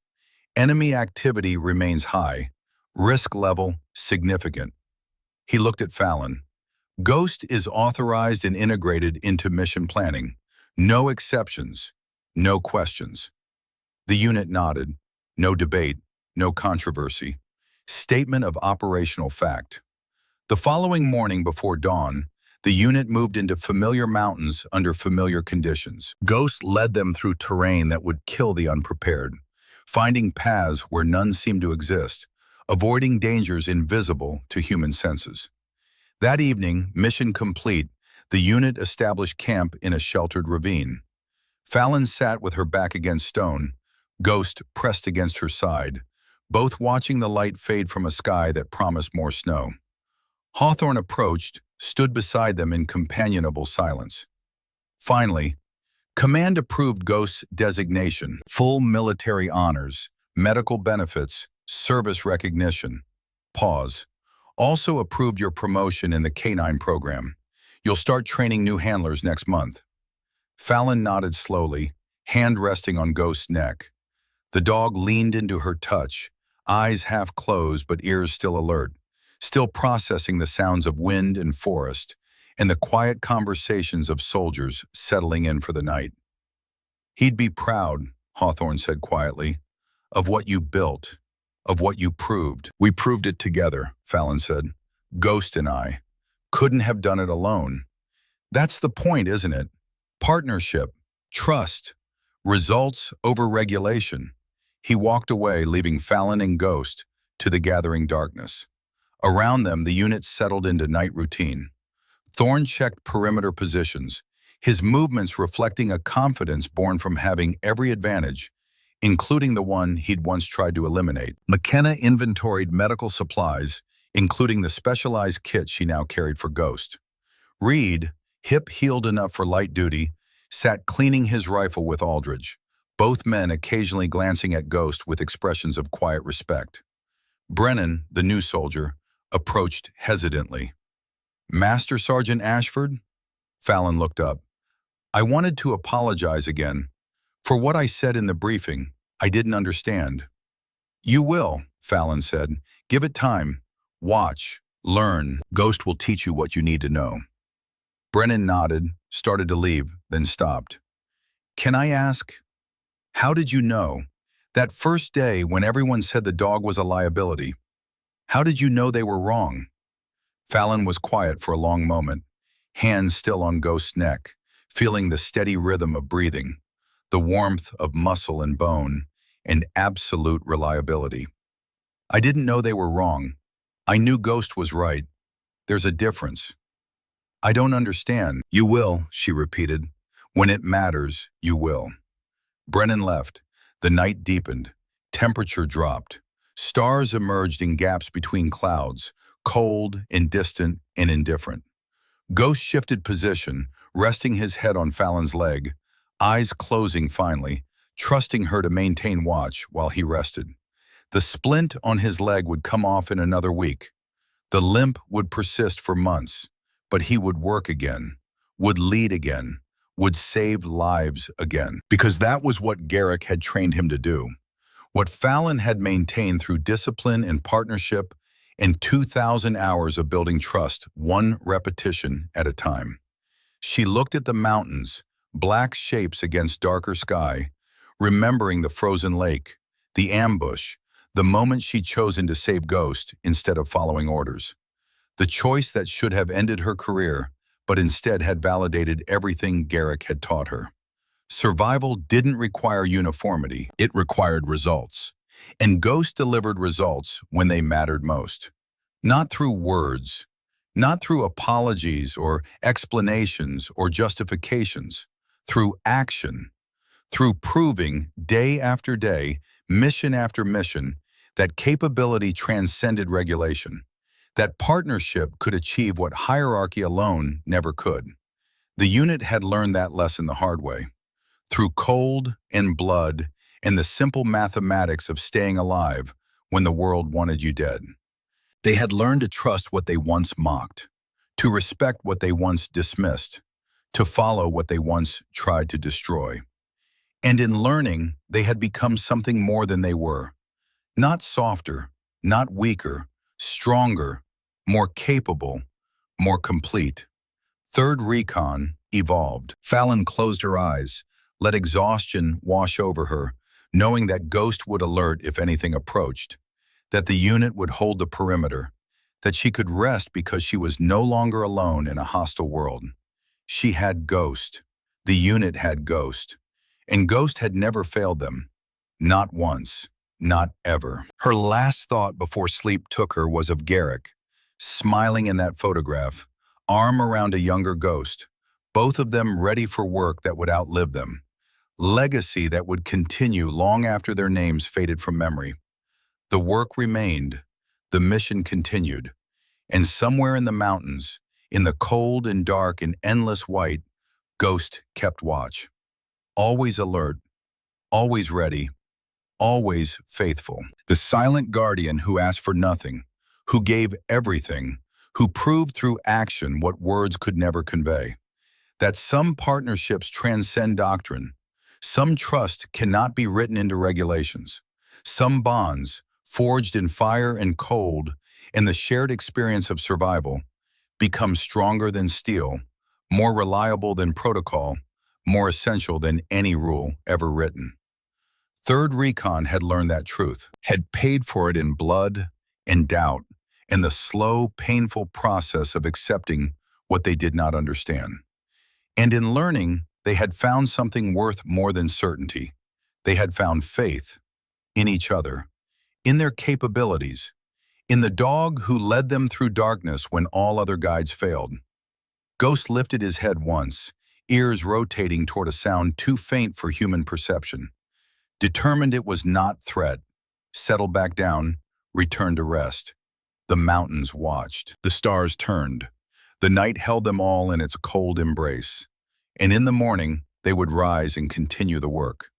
Enemy activity remains high, risk level significant. He looked at Fallon. "Ghost is authorized and integrated into mission planning. No exceptions, no questions." The unit nodded. No debate, no controversy. Statement of operational fact. The following morning before dawn, the unit moved into familiar mountains under familiar conditions. Ghost led them through terrain that would kill the unprepared, finding paths where none seemed to exist, avoiding dangers invisible to human senses. That evening, mission complete, The unit established camp in a sheltered ravine. Fallon sat with her back against stone, Ghost pressed against her side, both watching the light fade from a sky that promised more snow. Hawthorne approached, stood beside them in companionable silence. Finally, Command approved Ghost's designation, full military honors, medical benefits, service recognition. Pause. Also approved your promotion in the K-9 program. You'll start training new handlers next month. Fallon nodded slowly, hand resting on Ghost's neck. The dog leaned into her touch, eyes half closed but ears still alert, still processing the sounds of wind and forest, and the quiet conversations of soldiers settling in for the night. He'd be proud, Hawthorne said quietly, of what you built, of what you proved. We proved it together, Fallon said. Ghost and I. Couldn't have done it alone. That's the point, isn't it? Partnership, trust, results over regulation. He walked away, leaving Fallon and Ghost to the gathering darkness. Around them, the unit settled into night routine. Thorne checked perimeter positions, his movements reflecting a confidence born from having every advantage, including the one he'd once tried to eliminate. McKenna inventoried medical supplies, including the specialized kit she now carried for Ghost. Reed, hip healed enough for light duty, sat cleaning his rifle with Aldridge, both men occasionally glancing at Ghost with expressions of quiet respect. Brennan, the new soldier, approached hesitantly. Master Sergeant Ashford? Fallon looked up. I wanted to apologize again. For what I said in the briefing, I didn't understand. You will, Fallon said. Give it time. Watch, learn. Ghost will teach you what you need to know. Brennan nodded, started to leave, then stopped. Can I ask, how did you know? That first day when everyone said the dog was a liability, how did you know they were wrong? Fallon was quiet for a long moment, hands still on Ghost's neck, feeling the steady rhythm of breathing, the warmth of muscle and bone, and absolute reliability. I didn't know they were wrong. I knew Ghost was right. There's a difference. I don't understand. You will, she repeated. When it matters, you will. Brennan left. The night deepened. Temperature dropped. Stars emerged in gaps between clouds, cold and distant and indifferent. Ghost shifted position, resting his head on Fallon's leg, eyes closing finally, trusting her to maintain watch while he rested. The splint on his leg would come off in another week. The limp would persist for months, but he would work again, would lead again, would save lives again. Because that was what Garrick had trained him to do. What Fallon had maintained through discipline and partnership and 2,000 hours of building trust, one repetition at a time. She looked at the mountains, black shapes against darker sky, remembering the frozen lake, the ambush, the moment she'd chosen to save Ghost instead of following orders. The choice that should have ended her career, but instead had validated everything Garrick had taught her. Survival didn't require uniformity, it required results. And Ghost delivered results when they mattered most. Not through words, not through apologies or explanations or justifications, through action, through proving day after day, mission after mission, that capability transcended regulation, that partnership could achieve what hierarchy alone never could. The unit had learned that lesson the hard way, through cold and blood and the simple mathematics of staying alive when the world wanted you dead. They had learned to trust what they once mocked, to respect what they once dismissed, to follow what they once tried to destroy. And in learning, they had become something more than they were. Not softer, not weaker, stronger, more capable, more complete. Third Recon evolved. Fallon closed her eyes, let exhaustion wash over her, knowing that Ghost would alert if anything approached, that the unit would hold the perimeter, that she could rest because she was no longer alone in a hostile world. She had Ghost. The unit had Ghost. And Ghost had never failed them. Not once. Not ever. Her last thought before sleep took her was of Garrick, smiling in that photograph, arm around a younger ghost, both of them ready for work that would outlive them, legacy that would continue long after their names faded from memory. The work remained, the mission continued, and somewhere in the mountains, in the cold and dark and endless white, Ghost kept watch. Always alert, always ready, always faithful. The silent guardian who asked for nothing, who gave everything, who proved through action what words could never convey. That some partnerships transcend doctrine, some trust cannot be written into regulations, some bonds, forged in fire and cold, and the shared experience of survival, become stronger than steel, more reliable than protocol, more essential than any rule ever written. Third Recon had learned that truth, had paid for it in blood and doubt, and the slow, painful process of accepting what they did not understand. And in learning, they had found something worth more than certainty. They had found faith in each other, in their capabilities, in the dog who led them through darkness when all other guides failed. Ghost lifted his head once, ears rotating toward a sound too faint for human perception. Determined it was not threat, settled back down, returned to rest. The mountains watched. The stars turned. The night held them all in its cold embrace. And in the morning, they would rise and continue the work.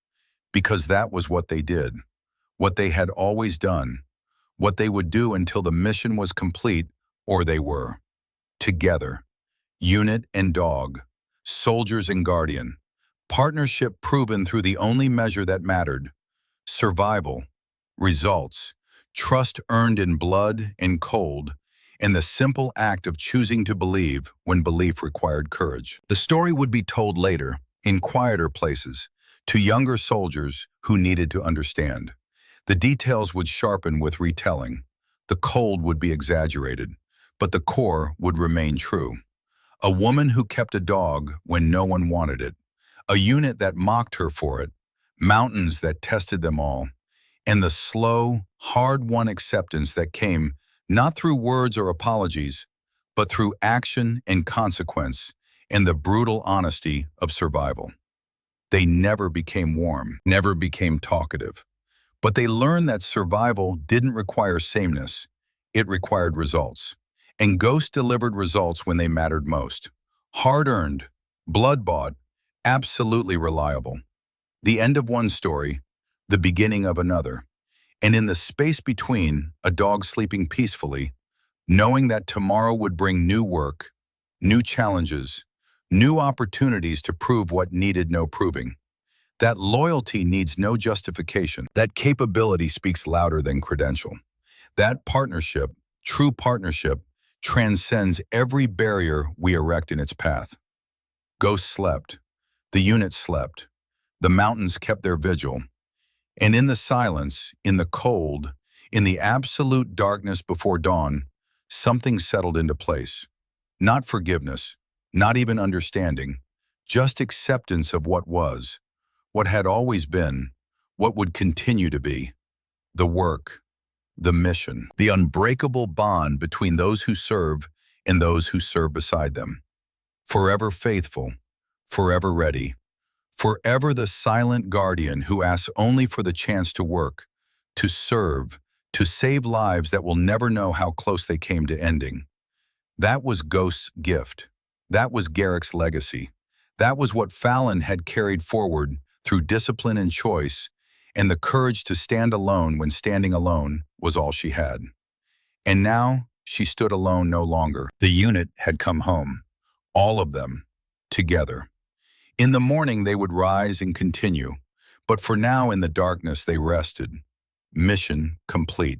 Because that was what they did, what they had always done, what they would do until the mission was complete, or they were. Together, unit and dog, soldiers and guardian, partnership proven through the only measure that mattered, survival, results, trust earned in blood and cold, and the simple act of choosing to believe when belief required courage. The story would be told later, in quieter places, to younger soldiers who needed to understand. The details would sharpen with retelling. The cold would be exaggerated, but the core would remain true. A woman who kept a dog when no one wanted it, a unit that mocked her for it, mountains that tested them all, and the slow, hard-won acceptance that came not through words or apologies, but through action and consequence and the brutal honesty of survival. They never became warm, never became talkative, but they learned that survival didn't require sameness, it required results. And Ghost delivered results when they mattered most. Hard-earned, blood-bought, absolutely reliable. The end of one story, the beginning of another. And in the space between, a dog sleeping peacefully, knowing that tomorrow would bring new work, new challenges, new opportunities to prove what needed no proving. That loyalty needs no justification. That capability speaks louder than credential. That partnership, true partnership, transcends every barrier we erect in its path. Ghost slept. The unit slept. The mountains kept their vigil. And in the silence, in the cold, in the absolute darkness before dawn, something settled into place. Not forgiveness, not even understanding, just acceptance of what was, what had always been, what would continue to be. The work, the mission, the unbreakable bond between those who serve and those who serve beside them. Forever faithful, forever ready, forever the silent guardian who asks only for the chance to work, to serve, to save lives that will never know how close they came to ending. That was Ghost's gift. That was Garrick's legacy. That was what Fallon had carried forward through discipline and choice, and the courage to stand alone when standing alone was all she had. And now she stood alone no longer. The unit had come home. All of them, together. In the morning they would rise and continue, but for now in the darkness they rested. Mission complete.